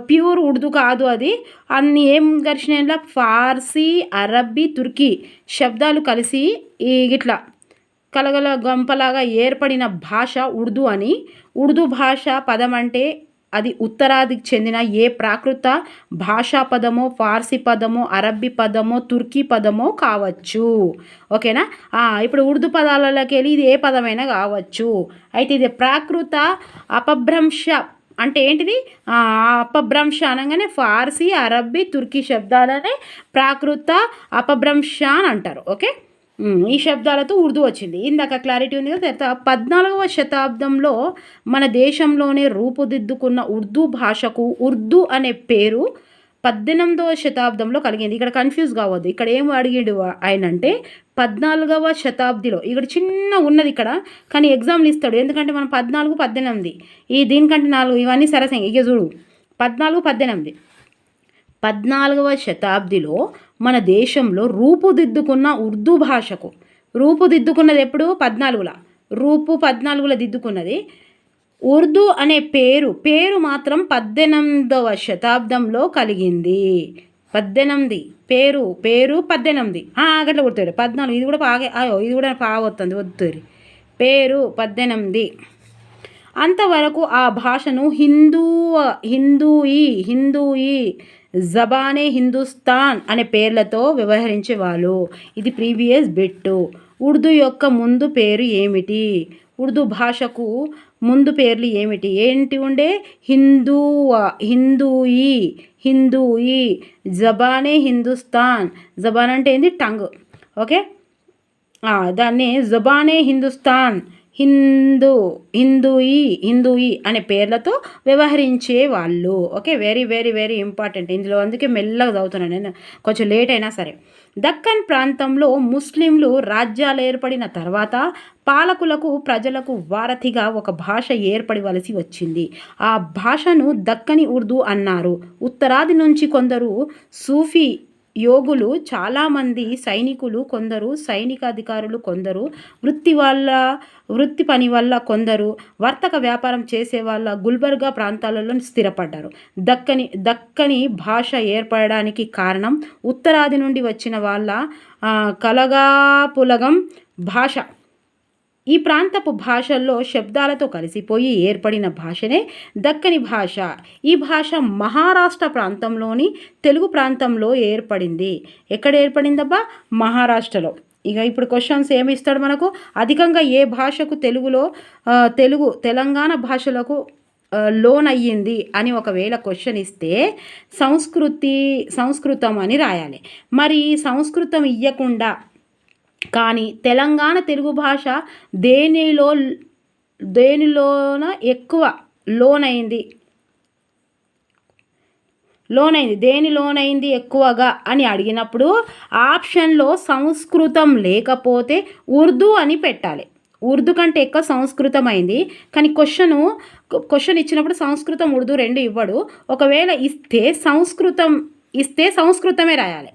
ప్యూర్ ఉర్దూ కాదు, అది అన్ని ఏం కలిసిన ఫార్సీ, అరబ్బీ, తుర్కీ శబ్దాలు కలిసి ఇట్లా కలగల గంపలాగా ఏర్పడిన భాష ఉర్దూ అని. ఉర్దూ భాష పదం అంటే అది ఉత్తరాదికి చెందిన ఏ ప్రాకృత భాషా పదమో, ఫార్సీ పదమో, అరబ్బీ పదమో, తుర్కీ పదమో కావచ్చు. ఓకేనా, ఇప్పుడు ఉర్దూ పదాలలోకి వెళ్ళి ఇది ఏ పదమైనా కావచ్చు. అయితే ఇది ప్రాకృత అపభ్రంశ అంటే ఏంటిది, అపభ్రంశ అనగానే ఫార్సీ, అరబ్బీ, తుర్కీ శబ్దాలనే ప్రాకృత అపభ్రంశ అని అంటారు. ఓకే, ఈ శబ్దాలతో ఉర్దూ వచ్చింది. ఇందాక క్లారిటీ ఉంది కదా. తర్వాత 14వ శతాబ్దంలో మన దేశంలోనే రూపుదిద్దుకున్న ఉర్దూ భాషకు ఉర్దూ అనే పేరు 18వ శతాబ్దంలో కలిగింది. ఇక్కడ కన్ఫ్యూజ్ కావద్దు, ఇక్కడ ఏం అడిగాడు ఆయన అంటే 14వ శతాబ్దిలో. ఇక్కడ చిన్న ఉన్నది ఇక్కడ, కానీ ఎగ్జామ్లు ఇస్తాడు. ఎందుకంటే మనం 14, 18 దీనికంటే 4 ఇవన్నీ సరసంగా. ఇక చూడు 14, 18 14వ శతాబ్దిలో మన దేశంలో రూపుదిద్దుకున్న ఉర్దూ భాషకు, రూపుదిద్దుకున్నది ఎప్పుడు 14లో దిద్దుకున్నది. ఉర్దూ అనే పేరు మాత్రం 18వ శతాబ్దంలో కలిగింది. 18 పేరు 18 గట్లా గుర్తాడు. 14 ఇది కూడా బాగొస్తుంది వద్దురి. పేరు 18. అంతవరకు ఆ భాషను హిందూయి జబానే హిందుస్థాన్ అనే పేర్లతో వ్యవహరించేవాళ్ళు. ఇది ప్రీవియస్ బిట్టు. ఉర్దూ యొక్క ముందు పేరు ఏమిటి, ఉర్దూ భాషకు ముందు పేర్లు ఏంటి ఉండే, హిందూయి జబానే హిందుస్థాన్. జబాన్ అంటే ఏంది, టంగ్. ఓకే, దాన్ని జుబానే హిందుస్థాన్, హిందూ, హిందూయి అనే పేర్లతో వ్యవహరించే వాళ్ళు. Okay, very very very important ఇందులో, అందుకే మెల్లగా చదువుతున్నాను నేను, కొంచెం లేట్ అయినా సరే. దక్కన్ ప్రాంతంలో ముస్లింలు రాజ్యాలు ఏర్పడిన తర్వాత పాలకులకు ప్రజలకు వారధిగా ఒక భాష ఏర్పడవలసి వచ్చింది. ఆ భాషను దక్కని ఉర్దూ అన్నారు. ఉత్తరాది నుంచి కొందరు సూఫీ యోగులు, చాలామంది సైనికులు, కొందరు సైనిక అధికారులు, కొందరు వృత్తి పని వల్ల, కొందరు వర్తక వ్యాపారం చేసే వాళ్ళ గుల్బర్గా ప్రాంతాలలో స్థిరపడ్డారు. దక్కని భాష ఏర్పడడానికి కారణం ఉత్తరాది నుండి వచ్చిన వాళ్ళ కలగాపులగం భాష. ఈ ప్రాంతపు భాషల్లో శబ్దాలతో కలిసిపోయి ఏర్పడిన భాషనే దక్కని భాష. ఈ భాష మహారాష్ట్ర ప్రాంతంలోని తెలుగు ప్రాంతంలో ఏర్పడింది. ఎక్కడ ఏర్పడిందబ్బా? మహారాష్ట్రలో. ఇక ఇప్పుడు క్వశ్చన్స్ ఏమి ఇస్తాడు మనకు? అధికంగా ఏ భాషకు తెలంగాణ భాషలకు లోన్ అయ్యింది అని ఒకవేళ క్వశ్చన్ ఇస్తే సంస్కృతం అని రాయాలి. మరి సంస్కృతం ఇవ్వకుండా కానీ తెలంగాణ తెలుగు భాష దేనిలోన ఎక్కువ లోనైంది, దేనిలోనైంది ఎక్కువగా అని అడిగినప్పుడు ఆప్షన్లో సంస్కృతం లేకపోతే ఉర్దూ అని పెట్టాలి. ఉర్దూ కంటే ఎక్కువ సంస్కృతం అయింది. కానీ క్వశ్చన్ ఇచ్చినప్పుడు సంస్కృతం ఉర్దూ రెండు ఇవ్వడు. ఒకవేళ ఇస్తే సంస్కృతమే రాయాలి.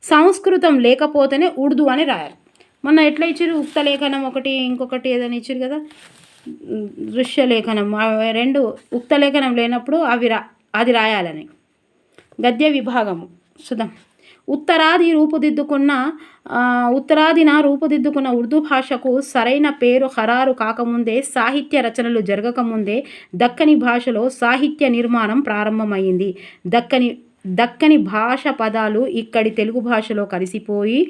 సంస్కృతం లేకపోతేనే ఉర్దూ అని రాయాలి. మొన్న ఎట్లా ఇచ్చారు? ఉక్త లేఖనం ఒకటి, ఇంకొకటి ఏదైనా ఇచ్చారు కదా, దృశ్య లేఖనం. రెండు ఉక్త లేఖనం లేనప్పుడు అది రాయాలని. గద్య విభాగము సుధం. ఉత్తరాదిన రూపుదిద్దుకున్న ఉర్దూ భాషకు సరైన పేరు ఖరారు కాకముందే, సాహిత్య రచనలు జరగకముందే దక్కని భాషలో సాహిత్య నిర్మాణం ప్రారంభమైంది. దక్కని భాష పదాలు ఇక్కడి తెలుగు భాషలో కలిసిపోయి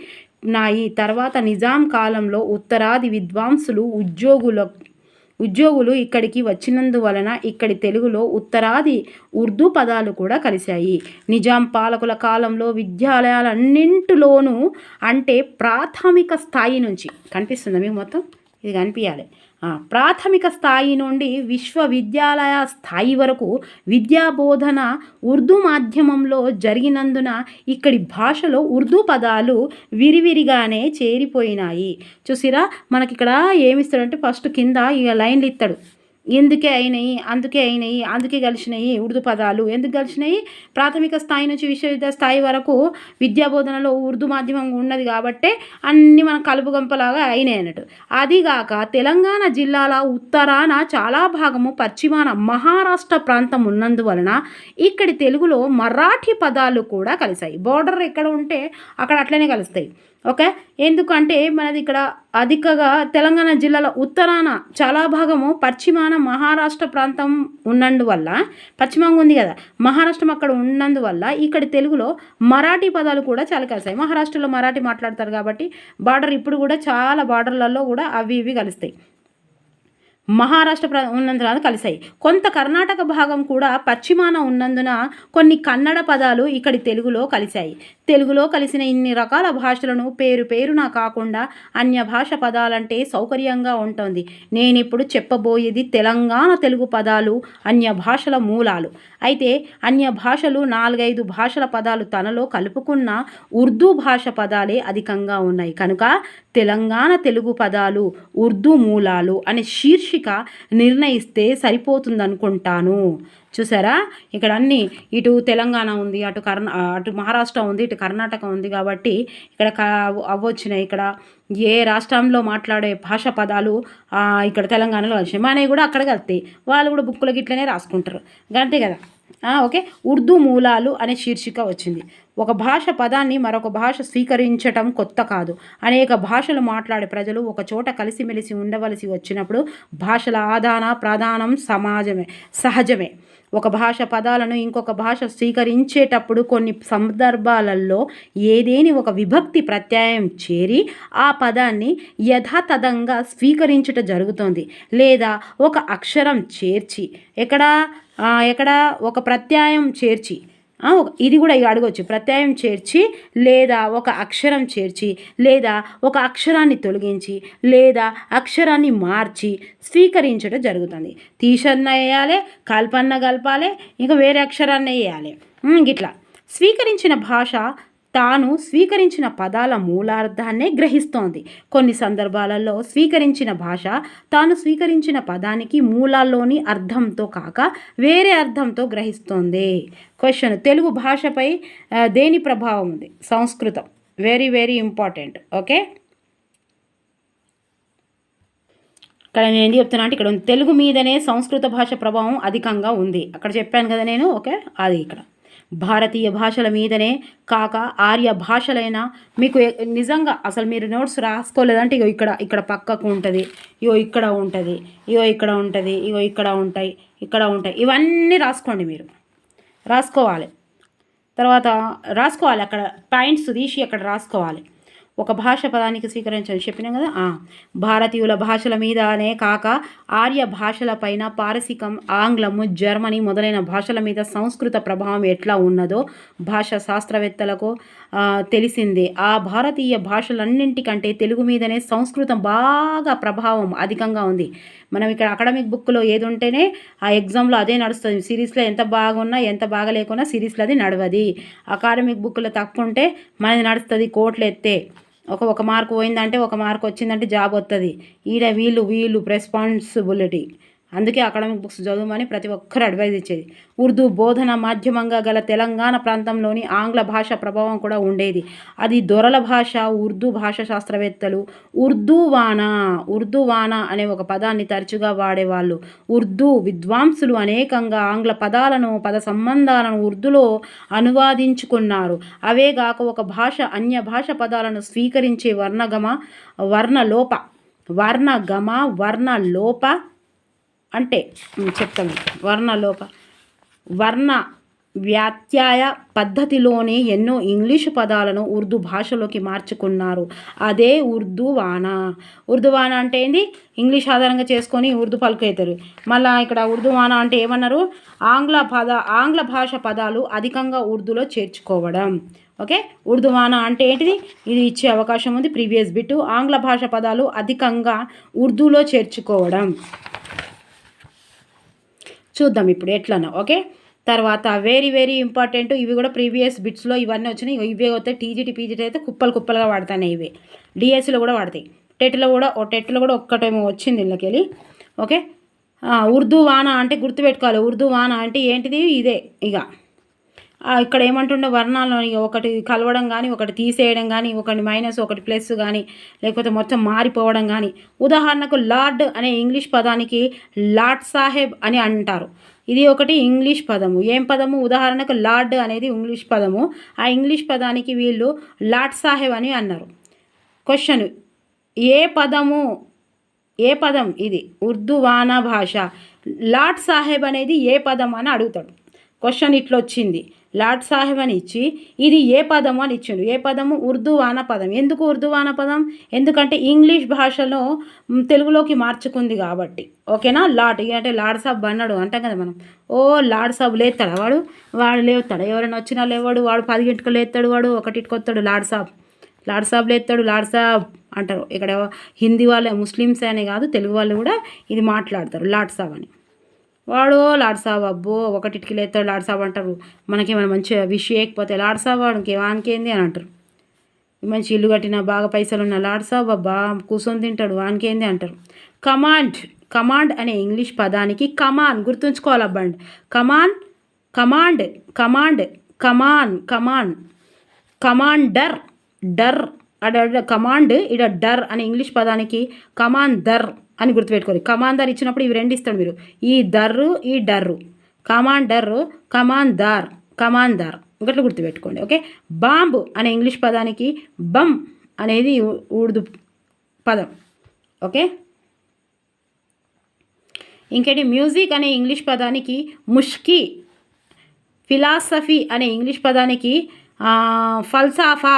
నాయి. తర్వాత నిజాం కాలంలో ఉత్తరాది విద్వాంసులు, ఉద్యోగులు ఇక్కడికి వచ్చినందువలన ఇక్కడి తెలుగులో ఉత్తరాది ఉర్దూ పదాలు కూడా కలిశాయి. నిజాం పాలకుల కాలంలో విద్యాలయాలన్నింటిలోనూ, అంటే ప్రాథమిక స్థాయి నుంచి, కనిపిస్తుందా మీకు మొత్తం? ఇది కనిపించాలి. ప్రాథమిక స్థాయి నుండి విశ్వవిద్యాలయ స్థాయి వరకు విద్యాబోధన ఉర్దూ మాధ్యమంలో జరిగినందున ఇక్కడి భాషలో ఉర్దూ పదాలు విరివిరిగానే చేరిపోయినాయి. చూసిరా, మనకి ఇక్కడ ఏమిస్తాడంటే ఫస్ట్ కింద ఇక లైన్లు ఇస్తాడు. అందుకే అందుకే కలిసినాయి ఉర్దూ పదాలు. ఎందుకు కలిసినాయి? ప్రాథమిక స్థాయి నుంచి విశ్వవిద్యాలయ స్థాయి వరకు విద్యాబోధనలో ఉర్దూ మాధ్యమం ఉన్నది కాబట్టే అన్నీ మనం కలుపుగంపలాగా అయినాయి అన్నట్టు. అదిగాక తెలంగాణ జిల్లాల ఉత్తరాన చాలా భాగము, పశ్చిమాన మహారాష్ట్ర ప్రాంతం ఉన్నందువలన ఇక్కడి తెలుగులో మరాఠీ పదాలు కూడా కలిసాయి. బోర్డర్ ఎక్కడ ఉంటే అక్కడ అట్లనే కలుస్తాయి. ఓకే, ఎందుకంటే మనది ఇక్కడ అధికంగా తెలంగాణ జిల్లాల ఉత్తరాన చాలా భాగము, పశ్చిమాన మహారాష్ట్ర ప్రాంతం ఉన్నందువల్ల, పశ్చిమంగా ఉంది కదా మహారాష్ట్రం, అక్కడ ఉన్నందువల్ల ఇక్కడ తెలుగులో మరాఠీ పదాలు కూడా చాలా కలిసాయి. మహారాష్ట్రలో మరాఠీ మాట్లాడతారు కాబట్టి బార్డర్ ఇప్పుడు కూడా చాలా బార్డర్లలో కూడా అవి ఇవి కలుస్తాయి. మహారాష్ట్ర ఉన్నందున కలిసాయి. కొంత కర్ణాటక భాగం కూడా పశ్చిమాన ఉన్నందున కొన్ని కన్నడ పదాలు ఇక్కడి తెలుగులో కలిశాయి. తెలుగులో కలిసిన ఇన్ని రకాల భాషలను పేరున కాకుండా అన్య భాష పదాలంటే సౌకర్యంగా ఉంటుంది. నేను ఇప్పుడు చెప్పబోయేది తెలంగాణ తెలుగు పదాలు, అన్య భాషల మూలాలు. అయితే అన్య భాషలు 4-5 భాషల పదాలు తనలో కలుపుకున్న ఉర్దూ భాష పదాలే అధికంగా ఉన్నాయి. కనుక తెలంగాణ తెలుగు పదాలు, ఉర్దూ మూలాలు అనే శీర్షిక నిర్ణయిస్తే సరిపోతుందనుకుంటాను. చూసారా, ఇక్కడ అన్నీ ఇటు తెలంగాణ ఉంది, అటు మహారాష్ట్ర ఉంది, ఇటు కర్ణాటక ఉంది కాబట్టి ఇక్కడ అవ్వొచ్చినాయి. ఇక్కడ ఏ రాష్ట్రంలో మాట్లాడే భాష పదాలు ఇక్కడ తెలంగాణలో వచ్చినాయి, మనవి కూడా అక్కడ కలుస్తాయి. వాళ్ళు కూడా బుక్కులకి ఇట్లనే రాసుకుంటారు, అంతే కదా. ఓకే, ఉర్దూ మూలాలు అనే శీర్షిక వచ్చింది. ఒక భాష పదాన్ని మరొక భాష స్వీకరించటం కొత్త కాదు. అనేక భాషలు మాట్లాడే ప్రజలు ఒక చోట కలిసిమెలిసి ఉండవలసి వచ్చినప్పుడు భాషల ప్రాధానం సహజమే. ఒక భాష పదాలను ఇంకొక భాష స్వీకరించేటప్పుడు కొన్ని సందర్భాలలో ఏదేని ఒక విభక్తి ప్రత్యయం చేరి ఆ పదాన్ని యథాతథంగా స్వీకరించుట జరుగుతుంది. లేదా ఒక అక్షరం చేర్చి, ఎక్కడ ఒక ప్రత్యయం చేర్చి ఇది కూడా ఇక అడగొచ్చు. ప్రత్యయం చేర్చి లేదా ఒక అక్షరం చేర్చి లేదా ఒక అక్షరాన్ని తొలగించి లేదా అక్షరాన్ని మార్చి స్వీకరించడం జరుగుతుంది. తీసన్న వేయాలి, కల్పన్న కలపాలి, ఇంకా వేరే అక్షరాన్ని వేయాలి. ఇట్లా స్వీకరించిన భాష తాను స్వీకరించిన పదాల మూలార్థాన్నే గ్రహిస్తోంది. కొన్ని సందర్భాలలో స్వీకరించిన భాష తాను స్వీకరించిన పదానికి మూలాల్లోని అర్థంతో కాక వేరే అర్థంతో గ్రహిస్తోంది. క్వశ్చన్: తెలుగు భాషపై దేని ప్రభావం ఉంది? సంస్కృతం. Very very important. ఓకే, ఇక్కడ నేను ఏం చెప్తున్నా అంటే ఇక్కడ తెలుగు మీదనే సంస్కృత భాష ప్రభావం అధికంగా ఉంది. అక్కడ చెప్పాను కదా నేను. ఓకే, అది ఇక్కడ భారతీయ భాషల మీదనే కాక ఆర్య భాషలైనా మీకు నిజంగా అసలు మీరు నోట్స్ రాసుకోలేదంటే ఇగో ఇక్కడ ఇక్కడ పక్కకు ఉంటుంది, ఇగో ఇక్కడ ఉంటుంది, ఇగో ఇక్కడ ఉంటుంది, ఇగో ఇక్కడ ఉంటాయి, ఇక్కడ ఉంటాయి. ఇవన్నీ రాసుకోండి, మీరు రాసుకోవాలి. తర్వాత రాసుకోవాలి, అక్కడ పాయింట్స్ తీసి అక్కడ రాసుకోవాలి. ఒక భాష పదానికి స్వీకరించని చెప్పినాం కదా. భారతీయుల భాషల మీదనే కాక ఆర్య భాషలపైన పారసికం, ఆంగ్లము, జర్మనీ మొదలైన భాషల మీద సంస్కృత ప్రభావం ఎట్లా ఉన్నదో భాషా శాస్త్రవేత్తలకు తెలిసిందే. ఆ భారతీయ భాషలన్నింటికంటే తెలుగు మీదనే సంస్కృతం బాగా ప్రభావం అధికంగా ఉంది. మనం ఇక్కడ అకాడమిక్ బుక్లో ఏది ఉంటేనే ఆ ఎగ్జామ్లో అదే నడుస్తుంది. సిరీస్లో ఎంత బాగున్నా ఎంత బాగా లేకున్నా సిరీస్లో అది నడవది. అకాడమిక్ బుక్లో తక్కువ ఉంటే మనది నడుస్తుంది కోట్లు ఎత్తే. ఒక మార్కు పోయిందంటే ఒక మార్కు వచ్చిందంటే జాబ్ వస్తుంది. ఈడ వీళ్ళు రెస్పాన్సిబిలిటీ. అందుకే అకాడమిక్ బుక్స్ చదవమని ప్రతి ఒక్కరు అడ్వైజ్ ఇచ్చేది. ఉర్దూ బోధన మాధ్యమంగా గల తెలంగాణ ప్రాంతంలోని ఆంగ్ల భాష ప్రభావం కూడా ఉండేది. అది దొరల భాష. ఉర్దూ భాషా శాస్త్రవేత్తలు ఉర్దూవానా అనే ఒక పదాన్ని తరచుగా వాడేవాళ్ళు. ఉర్దూ విద్వాంసులు అనేకంగా ఆంగ్ల పదాలను, పద సంబంధాలను ఉర్దూలో అనువాదించుకున్నారు. అవేగాక ఒక భాష అన్య భాష పదాలను స్వీకరించే వర్ణలోప అంటే చెప్తాను. వర్ణ వ్యాత్యాయ పద్ధతిలోనే ఎన్నో ఇంగ్లీషు పదాలను ఉర్దూ భాషలోకి మార్చుకున్నారు. అదే ఉర్దూవానా అంటే ఏంది? ఇంగ్లీష్ ఆధారంగా చేసుకొని ఉర్దూ పలుకవుతారు. మళ్ళీ ఇక్కడ ఉర్దూవానా అంటే ఏమన్నారు? ఆంగ్ల భాష పదాలు అధికంగా ఉర్దూలో చేర్చుకోవడం. ఓకే, ఉర్దూవానా అంటే ఏంటిది? ఇది ఇచ్చే అవకాశం ఉంది. Previous bit. ఆంగ్ల భాష పదాలు అధికంగా ఉర్దూలో చేర్చుకోవడం. చూద్దాం ఇప్పుడు ఎట్లనో. ఓకే, తర్వాత వెరీ వెరీ ఇంపార్టెంట్. ఇవి కూడా ప్రీవియస్ బిట్స్లో ఇవన్నీ వచ్చినాయి. ఇవే వస్తాయి. పీజీటీ అయితే కుప్పలుగా వాడతాయి. ఇవే డిఎస్సిలో కూడా వాడతాయి. టెట్లో కూడా ఒక్కటేమో వచ్చింది ఇళ్ళకెళ్ళి. ఓకే, ఉర్దూవానా అంటే గుర్తుపెట్టుకోవాలి. ఉర్దూవానా అంటే ఏంటిది? ఇదే ఇక ఇక్కడ ఏమంటుండే వర్ణాలను ఒకటి కలవడం కానీ, ఒకటి తీసేయడం కానీ, ఒకటి మైనస్ ఒకటి ప్లస్ కానీ, లేకపోతే మొత్తం మారిపోవడం కానీ. ఉదాహరణకు లార్డ్ అనే ఇంగ్లీష్ పదానికి లార్డ్ సాహెబ్ అని అంటారు. ఇది ఒకటి ఇంగ్లీష్ పదము. ఏం పదము? ఉదాహరణకు లార్డ్ అనేది ఇంగ్లీష్ పదము. ఆ ఇంగ్లీష్ పదానికి వీళ్ళు లార్డ్ సాహెబ్ అని అన్నారు. క్వశ్చన్: ఏ పదం ఇది? ఉర్దూవానా భాష. లార్డ్ సాహెబ్ అనేది ఏ పదం అని అడుగుతాడు. క్వశ్చన్ ఇట్లా వచ్చింది. లార్డ్ సాహెబ్ అని ఇచ్చి ఇది ఏ పదము అని ఇచ్చిండు. ఏ పదము? ఉర్దూవానా పదం. ఎందుకు ఉర్దూవానా పదం? ఎందుకంటే ఇంగ్లీష్ భాషలో తెలుగులోకి మార్చుకుంది కాబట్టి. ఓకేనా? అంటే లార్డ్ సాబ్ అన్నాడు అంటాం కదా మనం. లార్డ్ సాబ్ లేస్తాడా? వాడు లేస్తాడు. ఎవరైనా వచ్చినా లేవాడు. వాడు 10 గంటలకు లేస్తాడు. వాడు 1కి వస్తాడు. లార్డ్ సాబ్ లేస్తాడు. లార్డ్ సాబ్ అంటారు. ఇక్కడ హిందీ వాళ్ళే, ముస్లిమ్స్ అనే కాదు, తెలుగు వాళ్ళు కూడా ఇది మాట్లాడతారు లార్డ్ సాబ్ అని. వాడు లార్డ్ సాబ్, అబ్బో 1కి లేస్తాడు లార్డ్ సాబ్ అంటారు. మనకేమైనా మంచిగా విష్ చేయకపోతే లార్డ్ సాబ్ వానికేంది అని అంటారు. మంచి ఇల్లు కట్టిన బాగా పైసలు ఉన్న లార్డ్ సాబ్ అబ్బా కూర్చొని తింటాడు వానికేంది అంటారు. కమాండ్ అనే ఇంగ్లీష్ పదానికి కమాన్ గుర్తుంచుకోవాలబ్బండి. కమాండర్ కమాండ్ ఇడ డర్ అనే ఇంగ్లీష్ పదానికి కమాందర్ అని గుర్తుపెట్టుకోవాలి. కమాందర్ ఇచ్చినప్పుడు ఇవి రెండు ఇస్తాడు మీరు. ఈ దర్రు, ఈ డర్రు. కమాండర్, కమాందార్ ఇంకట్లా గుర్తుపెట్టుకోండి. ఓకే, బాంబు అనే ఇంగ్లీష్ పదానికి బమ్ అనేది ఉర్దూ పదం. ఓకే, ఇంకేంటి? మ్యూజిక్ అనే ఇంగ్లీష్ పదానికి ముష్కి. ఫిలాసఫీ అనే ఇంగ్లీష్ పదానికి ఫల్సాఫా.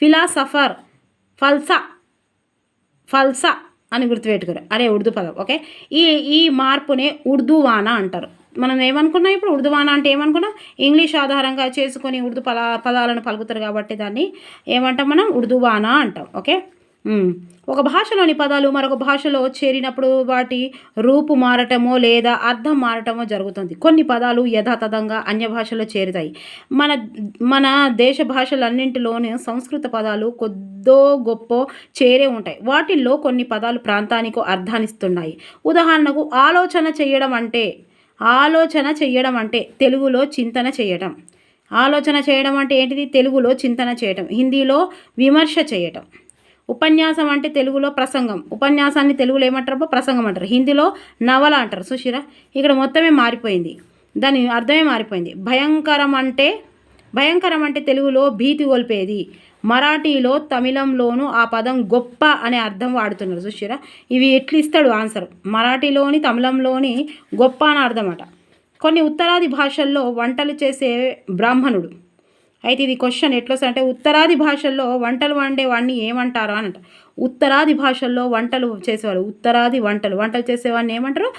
ఫిలాసఫర్, ఫల్సా అని గుర్తుపెట్టుకోరు. అరే ఉర్దూ పదం. ఓకే, ఈ మార్పునే ఉర్దూవానా అంటారు. మనం ఏమనుకున్నాం ఇప్పుడు ఉర్దూవానా అంటే ఏమనుకున్నాం, ఇంగ్లీష్ ఆధారంగా చేసుకొని ఉర్దూ పదాలను పలుకుతారు కాబట్టి దాన్ని ఏమంటాం మనం, ఉర్దూవానా అంటాం. ఓకే. ఒక భాషలోని పదాలు మరొక భాషలో చేరినప్పుడు వాటి రూపు మారటమో లేదా అర్థం మారటమో జరుగుతుంది. కొన్ని పదాలు యథాతథంగా అన్య భాషలో చేరుతాయి. మన మన దేశ భాషలన్నింటిలోని సంస్కృత పదాలు కొద్దో గొప్పో చేరే ఉంటాయి. వాటిల్లో కొన్ని పదాలు ప్రాంతానికి అర్థాన్నిస్తున్నాయి. ఉదాహరణకు ఆలోచన చేయడం అంటే తెలుగులో చింతన చేయటం. ఆలోచన చేయడం అంటే ఏంటిది, తెలుగులో చింతన చేయటం. హిందీలో విమర్శ చేయటం. ఉపన్యాసం అంటే తెలుగులో ప్రసంగం. ఉపన్యాసాన్ని తెలుగులో ఏమంటారు, ప్రసంగం అంటారు. హిందీలో నవల అంటారు. చూసిరా, ఇక్కడ మొత్తమే మారిపోయింది, దాని అర్థమే మారిపోయింది. భయంకరం అంటే తెలుగులో భీతి గొల్పేది. మరాఠీలో తమిళంలోనూ ఆ పదం గొప్ప అనే అర్థం వాడుతున్నారు. చూసిరా, ఇవి ఎట్లు ఇస్తాడు ఆన్సర్. మరాఠీలోని తమిళంలోని గొప్ప అని అర్థం అట. కొన్ని ఉత్తరాది భాషల్లో వంటలు చేసే బ్రాహ్మణుడు. అయితే ఇది క్వశ్చన్ ఎట్లా అంటే, ఉత్తరాది భాషల్లో వంటలు వండేవాడిని ఏమంటారు అని అంట. ఉత్తరాది భాషల్లో వంటలు చేసేవాళ్ళు, ఉత్తరాది వంటలు చేసేవాడిని ఏమంటారు,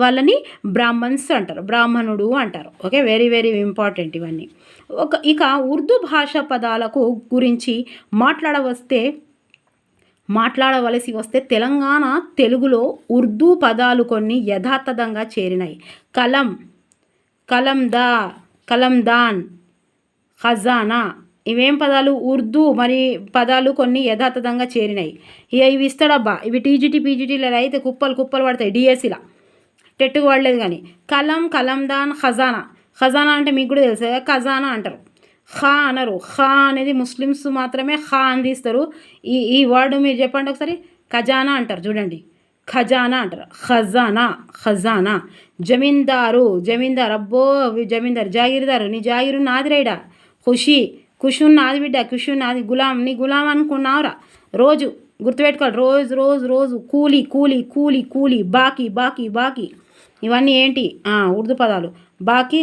వాళ్ళని బ్రాహ్మణ్స్ అంటారు, బ్రాహ్మణుడు అంటారు. ఓకే, వెరీ వెరీ ఇంపార్టెంట్ ఇవన్నీ. ఇక ఉర్దూ భాష పదాలకు గురించి మాట్లాడవలసి వస్తే తెలంగాణ తెలుగులో ఉర్దూ పదాలు కొన్ని యథాతథంగా చేరినాయి. కలందాన్, ఖజానా, ఇవేం పదాలు, ఉర్దూ మరి పదాలు కొన్ని యథాతథంగా చేరినాయి. ఇవి ఇస్తాడబ్బా, ఇవి టీజీటీ పీజీటీలో అయితే కుప్పలు పడతాయి. డిఎస్సిలా టెట్టుకు పడలేదు కానీ. కలందాన్, ఖజానా అంటే మీకు కూడా తెలుసు, ఖజానా అంటారు. ఖా అనరు. ఖా అనేది ముస్లిమ్స్ మాత్రమే ఖా అని తీస్తారు. ఈ వర్డ్ మీరు చెప్పండి ఒకసారి. ఖజానా అంటారు, చూడండి, ఖజానా అంటారు. ఖజానా. జమీందారు, అబ్బో జమీందారు. జాగీర్దారు, నీ జాగీరు నాది రైడా. ఖుషి నాది బిడ్డ, ఖుషి నాది. నీ గులాం అనుకున్నావురా. రోజు గుర్తుపెట్టుకోవాలి, రోజు కూలి. బాకీ ఇవన్నీ ఏంటి, ఉర్దూ పదాలు. బాకీ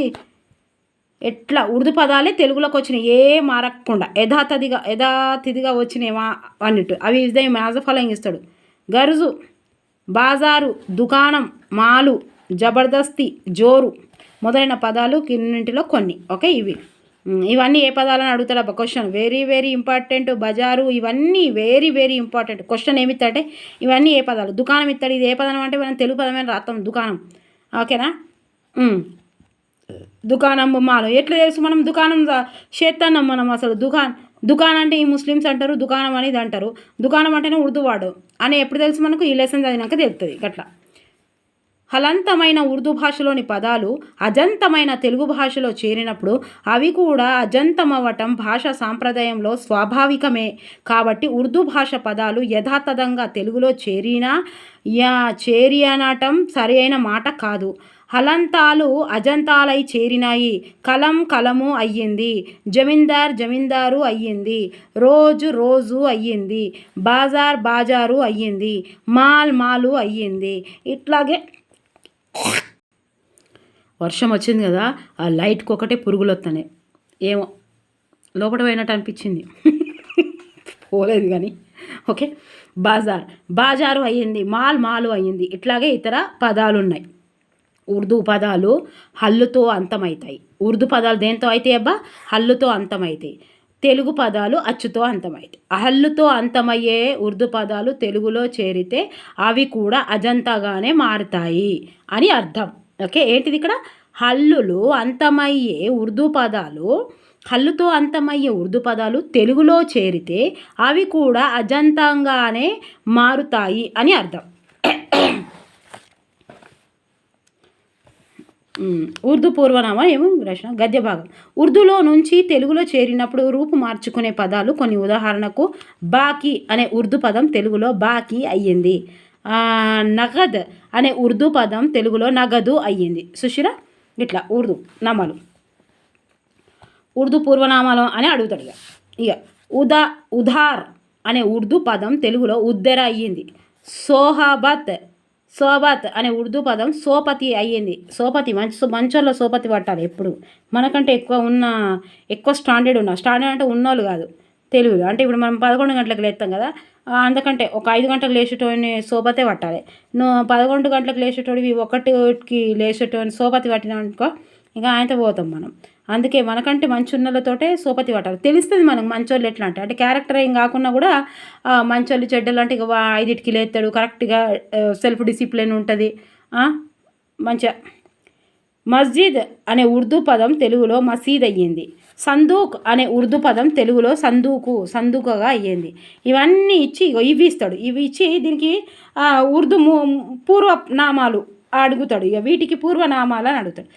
ఎట్లా ఉర్దూ పదాలే తెలుగులోకి వచ్చినాయి, ఏ మారకుండా యథాతిథిగా వచ్చినాయి అన్నట్టు. అవి ఇదే మ్యాజ్ ఫాలోయింగ్ ఇస్తాడు. గరుజు, బాజారు, దుకాణం, మాలు, జబర్దస్తి, జోరు మొదలైన పదాలు కిన్నింటిలో కొన్ని. ఓకే, ఇవన్నీ ఏ పదాలని అడుగుతాడు అబ్బా క్వశ్చన్. Very very important. బజారు, ఇవన్నీ వెరీ వెరీ ఇంపార్టెంట్. క్వశ్చన్ ఏమిస్తాడంటే ఇవన్నీ ఏ పదాలు. దుకాణం ఇస్తాడు, ఇది ఏ పదం అంటే మనం తెలుగు పదమైన రాస్తాం, దుకాణం. ఓకేనా. దుకాణం, మాలు ఎట్లా తెలుసు మనం, దుకాణం చేస్తున్నాం మనం. అసలు దుకాణం అంటే ఈ ముస్లిమ్స్ అంటారు, దుకాణం అనేది అంటారు. దుకాణం అంటేనే ఉర్దూ వాడు అని ఎప్పుడు తెలుసు మనకు, ఈ లెసన్ చదివినాక తెలుస్తుంది. గట్లా హలంతమైన ఉర్దూ భాషలోని పదాలు అజంతమైన తెలుగు భాషలో చేరినప్పుడు అవి కూడా అజంతమవ్వటం భాష సాంప్రదాయంలో స్వాభావికమే. కాబట్టి ఉర్దూ భాష పదాలు యథాతథంగా తెలుగులో చేరి అనటం సరి అయిన మాట కాదు. హలంతాలు అజంతాలై చేరినాయి. కలము అయ్యింది. జమీందారు అయ్యింది. రోజు అయ్యింది. బాజారు అయ్యింది. మాలు అయ్యింది. ఇట్లాగే వర్షం వచ్చింది కదా, ఆ లైట్కి ఒకటే పురుగులు వస్తున్నాయి. ఏమో లోపల పోయినట్టు అనిపించింది, పోలేదు కానీ. ఓకే, బాజారు అయ్యింది. మాలు అయ్యింది. ఇట్లాగే ఇతర పదాలు ఉన్నాయి. ఉర్దూ పదాలు హల్లుతో అంతమవుతాయి. ఉర్దూ పదాలు దేంతో అవుతాయి అబ్బా, హల్లుతో అంతమవుతాయి. తెలుగు పదాలు అచ్చుతో అంతమవుతాయి. హల్లుతో అంతమయ్యే ఉర్దూ పదాలు తెలుగులో చేరితే అవి కూడా అజంతాగానే మారుతాయి అని అర్థం. ఓకే, ఏంటిది ఇక్కడ, హల్లుతో అంతమయ్యే ఉర్దూ పదాలు తెలుగులో చేరితే అవి కూడా అజంతంగానే మారుతాయి అని అర్థం. ఉర్దూ పూర్వనామం ఏమో రచన గద్య భాగం. ఉర్దూలో నుంచి తెలుగులో చేరినప్పుడు రూపు మార్చుకునే పదాలు కొన్ని. ఉదాహరణకు బాకీ అనే ఉర్దూ పదం తెలుగులో బాకీ అయ్యింది. నగద్ అనే ఉర్దూ పదం తెలుగులో నగదు అయ్యింది. సుషిరా, ఇట్లా ఉర్దూ నామాలు, ఉర్దూ పూర్వనామాలు అని అడుగుతాడు. ఇక ఉధార్ అనే ఉర్దూ పదం తెలుగులో ఉద్దెర అయ్యింది. సోబత్ అనే ఉర్దూ పదం సోపతి అయ్యింది. సోపతి మంచోళ్ళ సోపతి పట్టాలి ఎప్పుడు. మనకంటే ఎక్కువ స్టాండర్డ్ అంటే ఉన్నోళ్ళు కాదు, తెలుగులో. అంటే ఇప్పుడు మనం 11 గంటలకు లేస్తాం కదా, అందుకంటే ఒక 5 గంటలకు లేచేటోడిని సోబతే పట్టాలి. నువ్వు 11 గంటలకు లేచేటోడివి 1కి లేచేటోడిని సోబతి పట్టినామనుకో, ఇక ఆయనతో పోతాం మనం. అందుకే మనకంటే మంచున్నోళ్ళతోటే సోపతి పట్టాలి. తెలుస్తుంది మనకు మంచోళ్ళు ఎట్లా అంటే క్యారెక్టర్ ఏం కాకున్నా కూడా మంచోళ్ళు చెడ్డలు అంటే ఇక 5కి లేస్తాడు, కరెక్ట్గా సెల్ఫ్ డిసిప్లిన్ ఉంటుంది మంచిగా. మస్జిద్ అనే ఉర్దూ పదం తెలుగులో మసీద్ అయ్యింది. సందూక్ అనే ఉర్దూ పదం తెలుగులో సందూకగా అయ్యింది. ఇవన్నీ ఇచ్చి ఇవి ఇస్తాడు. ఇవి ఇచ్చి దీనికి ఉర్దూ పూర్వనామాలు అడుగుతాడు. ఇక వీటికి పూర్వనామాలు అని అడుగుతాడు.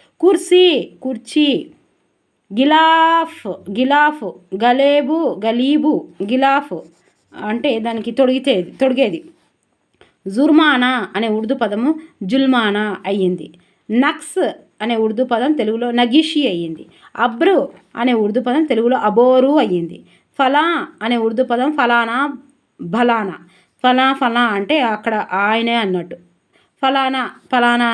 కుర్చీ, గిలాఫ్, గలీబు, గిలాఫ్ అంటే దానికి తొడిగేది. జుర్మానా అనే ఉర్దూ పదము జుల్మానా అయ్యింది. నక్స్ అనే ఉర్దూ పదం తెలుగులో నగిషి అయ్యింది. అబ్రు అనే ఉర్దూ పదం తెలుగులో అబోరు అయ్యింది. ఫలా అనే ఉర్దూ పదం ఫలానా, బలానా. ఫలా అంటే అక్కడ ఆయనే అన్నట్టు. ఫలానా ఫలానా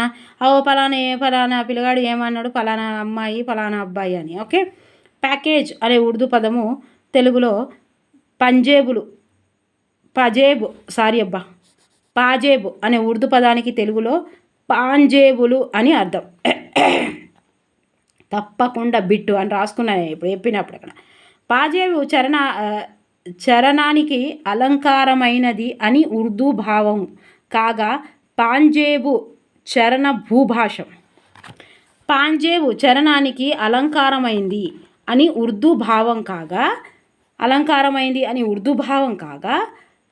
పిల్లగాడు ఏమన్నాడు, ఫలానా అమ్మాయి ఫలానా అబ్బాయి అని. ఓకే. ప్యాకేజ్ అనే ఉర్దూ పదము తెలుగులో పాజేబు అనే ఉర్దూ పదానికి తెలుగులో పాంజేబులు అని అర్థం. తప్పకుండా బిట్టు అని రాసుకున్నాను ఇప్పుడు చెప్పినప్పుడు. అక్కడ పాజేబు చరణానికి అలంకారమైనది అని ఉర్దూ భావం కాగా పాంజేబు చరణ భూభాషం. పాంజేబు చరణానికి అలంకారమైంది అని ఉర్దూ భావం కాగా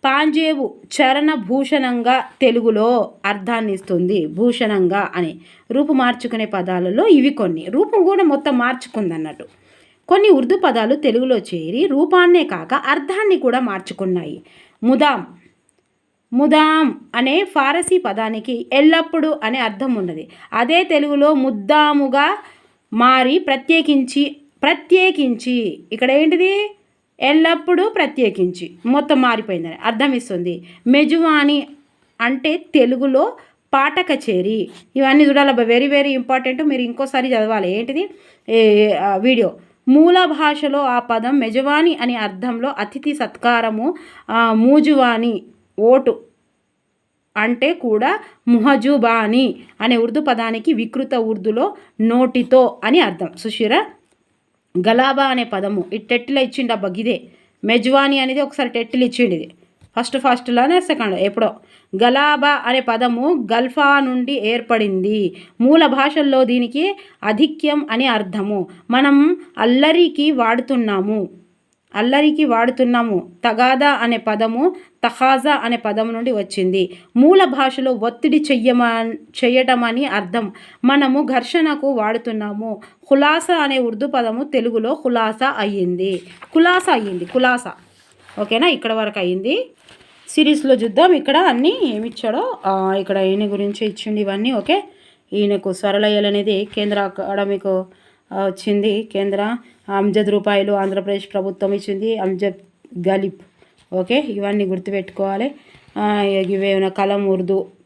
పాంజేబు చరణ భూషణంగా తెలుగులో అర్థాన్ని ఇస్తుంది. భూషణంగా అని రూపు మార్చుకునే పదాలలో ఇవి కొన్ని. రూపం కూడా మొత్తం మార్చుకుంది అన్నట్టు. కొన్ని ఉర్దూ పదాలు తెలుగులో చేరి రూపాన్నే కాక అర్థాన్ని కూడా మార్చుకున్నాయి. ముదాం అనే ఫారసీ పదానికి ఎల్లప్పుడూ అనే అర్థం ఉన్నది. అదే తెలుగులో ముద్దాముగా మారి ప్రత్యేకించి ఇక్కడ ఏంటిది ఎల్లప్పుడూ ప్రత్యేకించి మొత్తం మారిపోయిందని అర్థం ఇస్తుంది. మెజువాని అంటే తెలుగులో పాట కచేరి. ఇవన్నీ చూడాలి, వెరీ వెరీ ఇంపార్టెంట్. మీరు ఇంకోసారి చదవాలి ఏంటిది వీడియో. మూల భాషలో ఆ పదం మెజవాని అనే అర్థంలో అతిథి సత్కారము. మూజువాని ఓటు అంటే కూడా ముహజుబాని అనే ఉర్దూ పదానికి వికృత ఉర్దూలో నోటితో అని అర్థం. సుషిరా గలాబా అనే పదము టెట్టిలో ఇచ్చిండు అబ్బా గిదే. మెజ్వాని అనేది ఒకసారి టెట్టిలు ఇచ్చిండు. ఇది ఫస్ట్లోనే సెకండ్ ఎప్పుడో. గలాబా అనే పదము గల్ఫా నుండి ఏర్పడింది. మూల భాషల్లో దీనికి ఆధిక్యం అని అర్థము. మనం అల్లరికి వాడుతున్నాము. తగాదా అనే పదము తహాజా అనే పదము నుండి వచ్చింది. మూల భాషలో ఒత్తిడి చెయ్యటమని అర్థం. మనము ఘర్షణకు వాడుతున్నాము. ఖులాసా అనే ఉర్దూ పదము తెలుగులో ఖులాసా అయ్యింది. ఖులాసా ఓకేనా. ఇక్కడ వరకు అయ్యింది. సిరీస్లో చూద్దాం. ఇక్కడ అన్నీ ఏమిచ్చాడో ఇక్కడ ఈయన గురించి ఇచ్చిండి ఇవన్నీ. ఓకే. ఈయనకు స్వరలయలు అనేది కేంద్ర అకాడమిక్ వచ్చింది. కేంద్ర ₹50 ఆంధ్రప్రదేశ్ ప్రభుత్వం ఇచ్చింది. అమ్జద్ గలిబ్. ఓకే. ఇవన్నీ గుర్తుపెట్టుకోవాలి. ఇవేమైనా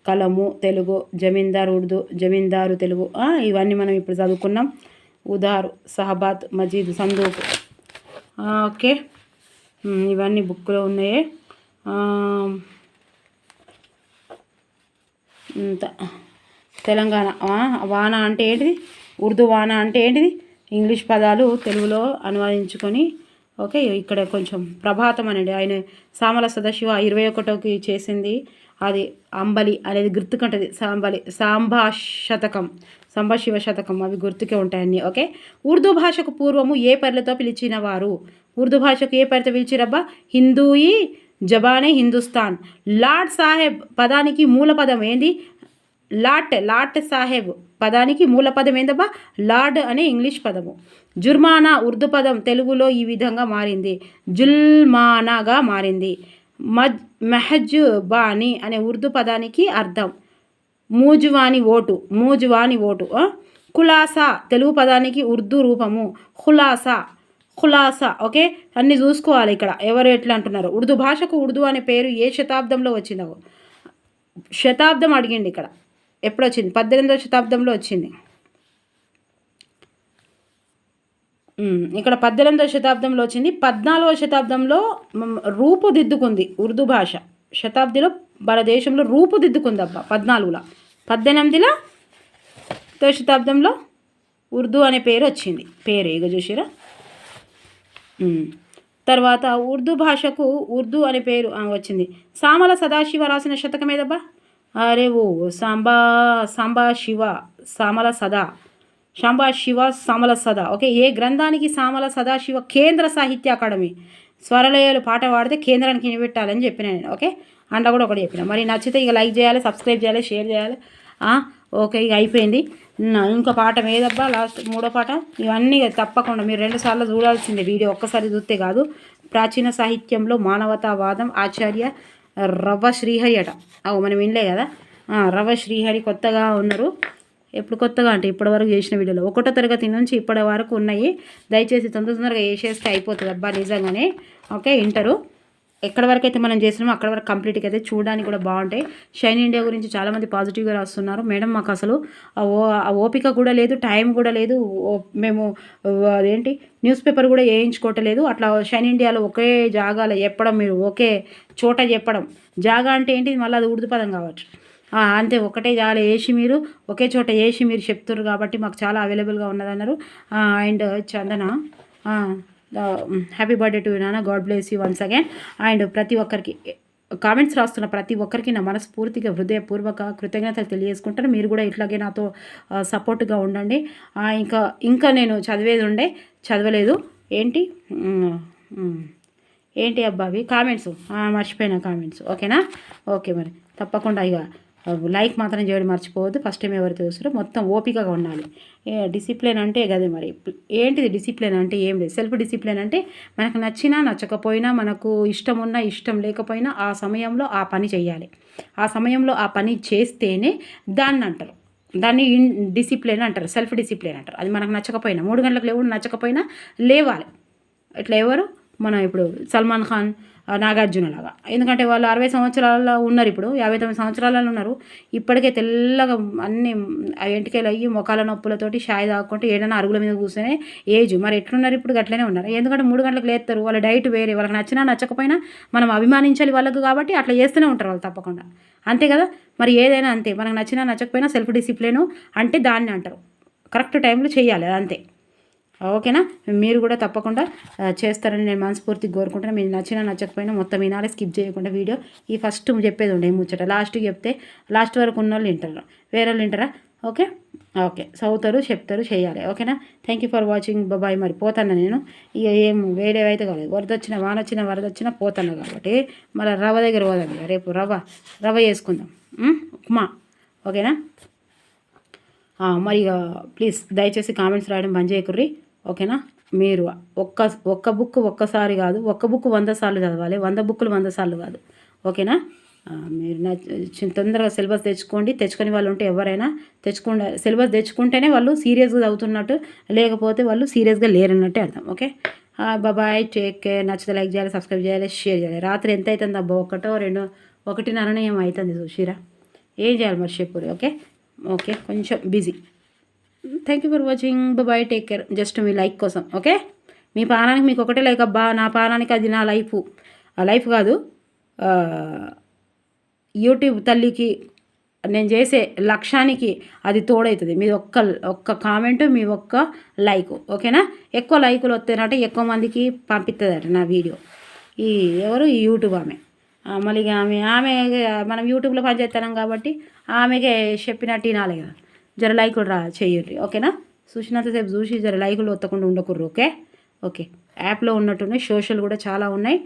కలము తెలుగు, జమీందార్ ఉర్దూ, జమీందారు తెలుగు. ఇవన్నీ మనం ఇప్పుడు చదువుకున్నాం. ఉదార్, సహబాత్, మజీద్, సందూక్. ఓకే. ఇవన్నీ బుక్లో ఉన్నాయి. తెలంగాణ వాన అంటే ఏంటిది, ఉర్దూ వాన అంటే ఏంటిది, ఇంగ్లీష్ పదాలు తెలుగులో అనువాదించుకొని. ఓకే. ఇక్కడ కొంచెం ప్రభాతం అనేది ఆయన సామల సదాశివ 21కి చేసింది. అది అంబలి అనేది గుర్తుకుంటుంది. సంభాశివ శతకం అవి గుర్తుకే ఉంటాయన్నీ. ఓకే. ఉర్దూ భాషకు పూర్వము ఏ పేర్లతో పిలిచినవారు? ఉర్దూ భాషకు ఏ పేరుతో పిలిచిరబ్బా? హిందూయి జబానే హిందుస్థాన్. లార్డ్ సాహెబ్ పదానికి మూల పదం ఏంది? లాట్ సాహెబ్ పదానికి మూల పదం ఏందబ్బా? లార్డ్ అనే ఇంగ్లీష్ పదము. జుర్మానా ఉర్దూ పదం తెలుగులో ఈ విధంగా మారింది. జుల్మానాగా మారింది. మెహజుబాని అనే ఉర్దూ పదానికి అర్థం మూజువాని ఓటు. ఖులాసా తెలుగు పదానికి ఉర్దూ రూపము ఖులాసా. ఓకే. అన్నీ చూసుకోవాలి ఇక్కడ ఎవరు ఎట్లా అంటున్నారు. ఉర్దూ భాషకు ఉర్దూ అనే పేరు ఏ శతాబ్దంలో వచ్చిందో శతాబ్దం అడిగిండి ఇక్కడ. ఎప్పుడు వచ్చింది? 18వ శతాబ్దంలో వచ్చింది. ఇక్కడ 18వ శతాబ్దంలో వచ్చింది. 14వ శతాబ్దంలో రూపుదిద్దుకుంది ఉర్దూ భాష. శతాబ్దిలో మన దేశంలో రూపుదిద్దుకుంది అబ్బా 14లో. 18వ శతాబ్దంలో ఉర్దూ అనే పేరు వచ్చింది. పేరు ఇక చూసిరా. తర్వాత ఉర్దూ భాషకు ఉర్దూ అనే పేరు వచ్చింది. సామల సదాశివ రాసిన శతకం ఏదబ్బా? అరే ఓ సాంబా శివ సామల సదా శాంబా శివ సామల సదా. ఓకే, ఏ గ్రంథానికి సామల సదాశివ కేంద్ర సాహిత్య అకాడమీ స్వరలయాలు పాట పాడితే కేంద్రానికి పెట్టాలని చెప్పిన నేను. ఓకే, అండ కూడా ఒకటి చెప్పిన. మరి నచ్చితే ఇక లైక్ చేయాలి, సబ్స్క్రైబ్ చేయాలి, షేర్ చేయాలి. ఓకే, ఇక అయిపోయింది. ఇంకో పాఠం ఏదబ్బా? లాస్ట్ 3వ పాఠం. ఇవన్నీ తప్పకుండా మీరు 2 సార్లు చూడాల్సిందే వీడియో, ఒక్కసారి చూస్తే కాదు. ప్రాచీన సాహిత్యంలో మానవతావాదం ఆచార్య రవ్వ శ్రీహరి అట. మనం వినలే కదా. రవ్వ శ్రీహరి కొత్తగా ఉన్నారు. ఎప్పుడు కొత్తగా అంటే ఇప్పటివరకు చేసిన వీడియోలో 1వ తరగతి నుంచి ఇప్పటి వరకు ఉన్నాయి. దయచేసి తొందరగా వేసేస్తే అయిపోతుంది అబ్బా నిజంగానే. ఓకే, ఇంటరు ఎక్కడి వరకు అయితే మనం చేసినామో అక్కడ వరకు కంప్లీట్గా అయితే చూడడానికి కూడా బాగుంటాయి. షైన్ ఇండియా గురించి చాలామంది పాజిటివ్గా రాస్తున్నారు. మేడం మాకు అసలు ఆ ఓపిక కూడా లేదు, టైం కూడా లేదు. మేము అదేంటి న్యూస్ పేపర్ కూడా వేయించుకోవట్లేదు. అట్లా షైన్ ఇండియాలో ఒకే జాగాలో చెప్పడం, మీరు ఒకే చోట చెప్పడం. జాగా అంటే ఏంటి మళ్ళీ అది ఉర్దూ పదం కావచ్చు. అంతే, ఒకటే జాగా వేసి మీరు ఒకే చోట వేసి మీరు చెప్తున్నారు కాబట్టి మాకు చాలా అవైలబుల్గా ఉన్నదన్నారు. And Chandana happy birthday to నాన్న, god bless you once again. And ప్రతి ఒక్కరికి కామెంట్స్ రాస్తున్న ప్రతి ఒక్కరికి నా మనస్ఫూర్తిగా హృదయపూర్వక కృతజ్ఞతలు తెలియజేసుకుంటాను. మీరు కూడా ఇట్లాగే నాతో సపోర్ట్గా ఉండండి. ఇంకా నేను చదవలేదు. ఏంటి అబ్బా అవి కామెంట్స్ మర్చిపోయిన కామెంట్స్. ఓకేనా? ఓకే, మరి తప్పకుండా ఇక లైక్ మాత్రం చేయడం మర్చిపోవద్దు. ఫస్ట్ టైం ఎవరైతే చూస్తారో మొత్తం ఓపికగా ఉండాలి. డిసిప్లిన్ అంటే కదే మరి. ఏంటిది డిసిప్లిన్ అంటే? ఏం లేదు. సెల్ఫ్ డిసిప్లిన్ అంటే మనకు నచ్చినా నచ్చకపోయినా, మనకు ఇష్టం ఉన్నా ఇష్టం లేకపోయినా ఆ సమయంలో ఆ పని చేయాలి. ఆ సమయంలో ఆ పని చేస్తేనే దాన్ని అంటారు. దాన్ని డిసిప్లిన్ అంటారు, సెల్ఫ్ డిసిప్లిన్ అంటారు. అది మనకు నచ్చకపోయినా 3 గంటలకు లేవు, నచ్చకపోయినా లేవాలి. ఇట్లా ఎవరు మనం ఇప్పుడు సల్మాన్ ఖాన్, నాగార్జున లాగా. ఎందుకంటే వాళ్ళు 60 సంవత్సరాలలో ఉన్నారు, ఇప్పుడు 59 సంవత్సరాలలో ఉన్నారు. ఇప్పటికే తెల్లగా అన్ని ఎంటికలు అయ్యి మొఖాల నొప్పులతోటి షాయి తాగుకుంటూ ఏదైనా అరుగుల మీద కూర్చొనే ఏజ్. మరి ఎట్లున్నారు ఇప్పుడు? గట్లనే ఉన్నారు. ఎందుకంటే 3 గంటలకు లేస్తారు. వాళ్ళ డైట్ వేరే, వాళ్ళకి నచ్చినా నచ్చకపోయినా మనం అభిమానించాలి వాళ్ళకు, కాబట్టి అట్లా చేస్తూనే ఉంటారు వాళ్ళు తప్పకుండా. అంతే కదా మరి. ఏదైనా అంతే, మనకు నచ్చినా నచ్చకపోయినా సెల్ఫ్ డిసిప్లిన్ అంటే దాన్ని అంటారు. కరెక్ట్ టైంలో చేయాలి, అంతే. ఓకేనా? మీరు కూడా తప్పకుండా చేస్తారని నేను మనస్ఫూర్తిగా కోరుకుంటున్నాను. మీరు నచ్చినా నచ్చకపోయినా మొత్తం వినాలి, స్కిప్ చేయకుండా వీడియో. ఈ ఫస్ట్ చెప్పేది ఉండే ముచ్చట, లాస్ట్కి చెప్తే లాస్ట్ వరకు ఉన్న వాళ్ళు వింటారు, వేరే వాళ్ళు వింటారా? ఓకే, చదువుతారు, చెప్తారు, చేయాలి. ఓకేనా? Thank you for watching. Bye. మరి పోతాను నేను. ఇక ఏం వేరేవైతే కాలేదు. వరదొచ్చినా వానొచ్చినా వరదొచ్చినా పోతాను కాబట్టి మళ్ళీ రవ్వ దగ్గర పోదాం. రేపు రవ్వ చేసుకుందాం, ఉప్మా. ఓకేనా? మరి ఇక ప్లీజ్ దయచేసి కామెంట్స్ రాయడం బంద్ చేయకుర్రి. ఓకేనా? మీరు ఒక్క బుక్ ఒక్కసారి కాదు, ఒక్క బుక్ 100 సార్లు చదవాలి, 100 బుక్కులు 100 సార్లు కాదు. ఓకేనా? మీరు తొందరగా సిలబస్ తెచ్చుకొని వాళ్ళు ఉంటే ఎవరైనా సిలబస్ తెచ్చుకుంటేనే వాళ్ళు సీరియస్గా చదువుతున్నట్టు, లేకపోతే వాళ్ళు సీరియస్గా లేరన్నట్టే అర్థం. Okay, bye, take care. నచ్చితే లైక్ చేయాలి, సబ్స్క్రైబ్ చేయాలి, షేర్ చేయాలి. రాత్రి ఎంత అవుతుంది అబ్బా? 1:30 ఏమో అవుతుంది చూసిరా. ఏం చేయాలి మరి చెప్పురి. ఓకే, కొంచెం busy. Thank you for watching. Bye, take care. Just మీ లైక్ కోసం. ఓకే, మీ పానానికి మీకు ఒకటే లైక్ అబ్బా, నా పానానికి అది నా లైఫ్. ఆ లైఫ్ కాదు, యూట్యూబ్ తల్లికి నేను చేసే లక్ష్యానికి అది తోడవుతుంది. మీ ఒక్క కామెంట్, మీ ఒక్క లైక్. ఓకేనా? ఎక్కువ లైకులు వస్తేనంటే ఎక్కువ మందికి పంపిస్తుందట నా వీడియో. ఈ యూట్యూబ్ ఆమె. మళ్ళీ ఆమె మనం యూట్యూబ్లో పనిచేస్తున్నాం కాబట్టి ఆమెకే చెప్పినట్టు వినాలి కదా. జర లైకులు చెయ్యండి. ఓకేనా? చూసినంతసేపు చూసి జర లైకులు వత్తకుండా ఉండకూడదు. ఓకే, యాప్లో ఉన్నట్టున్నాయి, సోషల్ కూడా చాలా ఉన్నాయి.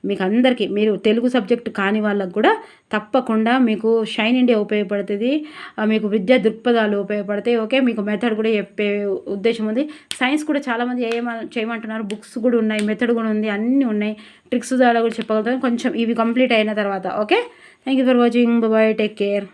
మీకు అందరికీ, మీరు తెలుగు సబ్జెక్టు కాని వాళ్ళకు కూడా తప్పకుండా మీకు షైన్ ఇండియా ఉపయోగపడుతుంది. మీకు విద్యా దృక్పథాలు ఉపయోగపడతాయి. ఓకే, మీకు మెథడ్ కూడా చెప్పే ఉద్దేశం ఉంది. సైన్స్ కూడా చాలామంది చేయమంటున్నారు. బుక్స్ కూడా ఉన్నాయి, మెథడ్ కూడా ఉంది, అన్నీ ఉన్నాయి. ట్రిక్స్ ద్వారా కూడా చెప్పగలుగుతాం కొంచెం ఇవి కంప్లీట్ అయిన తర్వాత. Okay, thank you for watching. Bye, take care.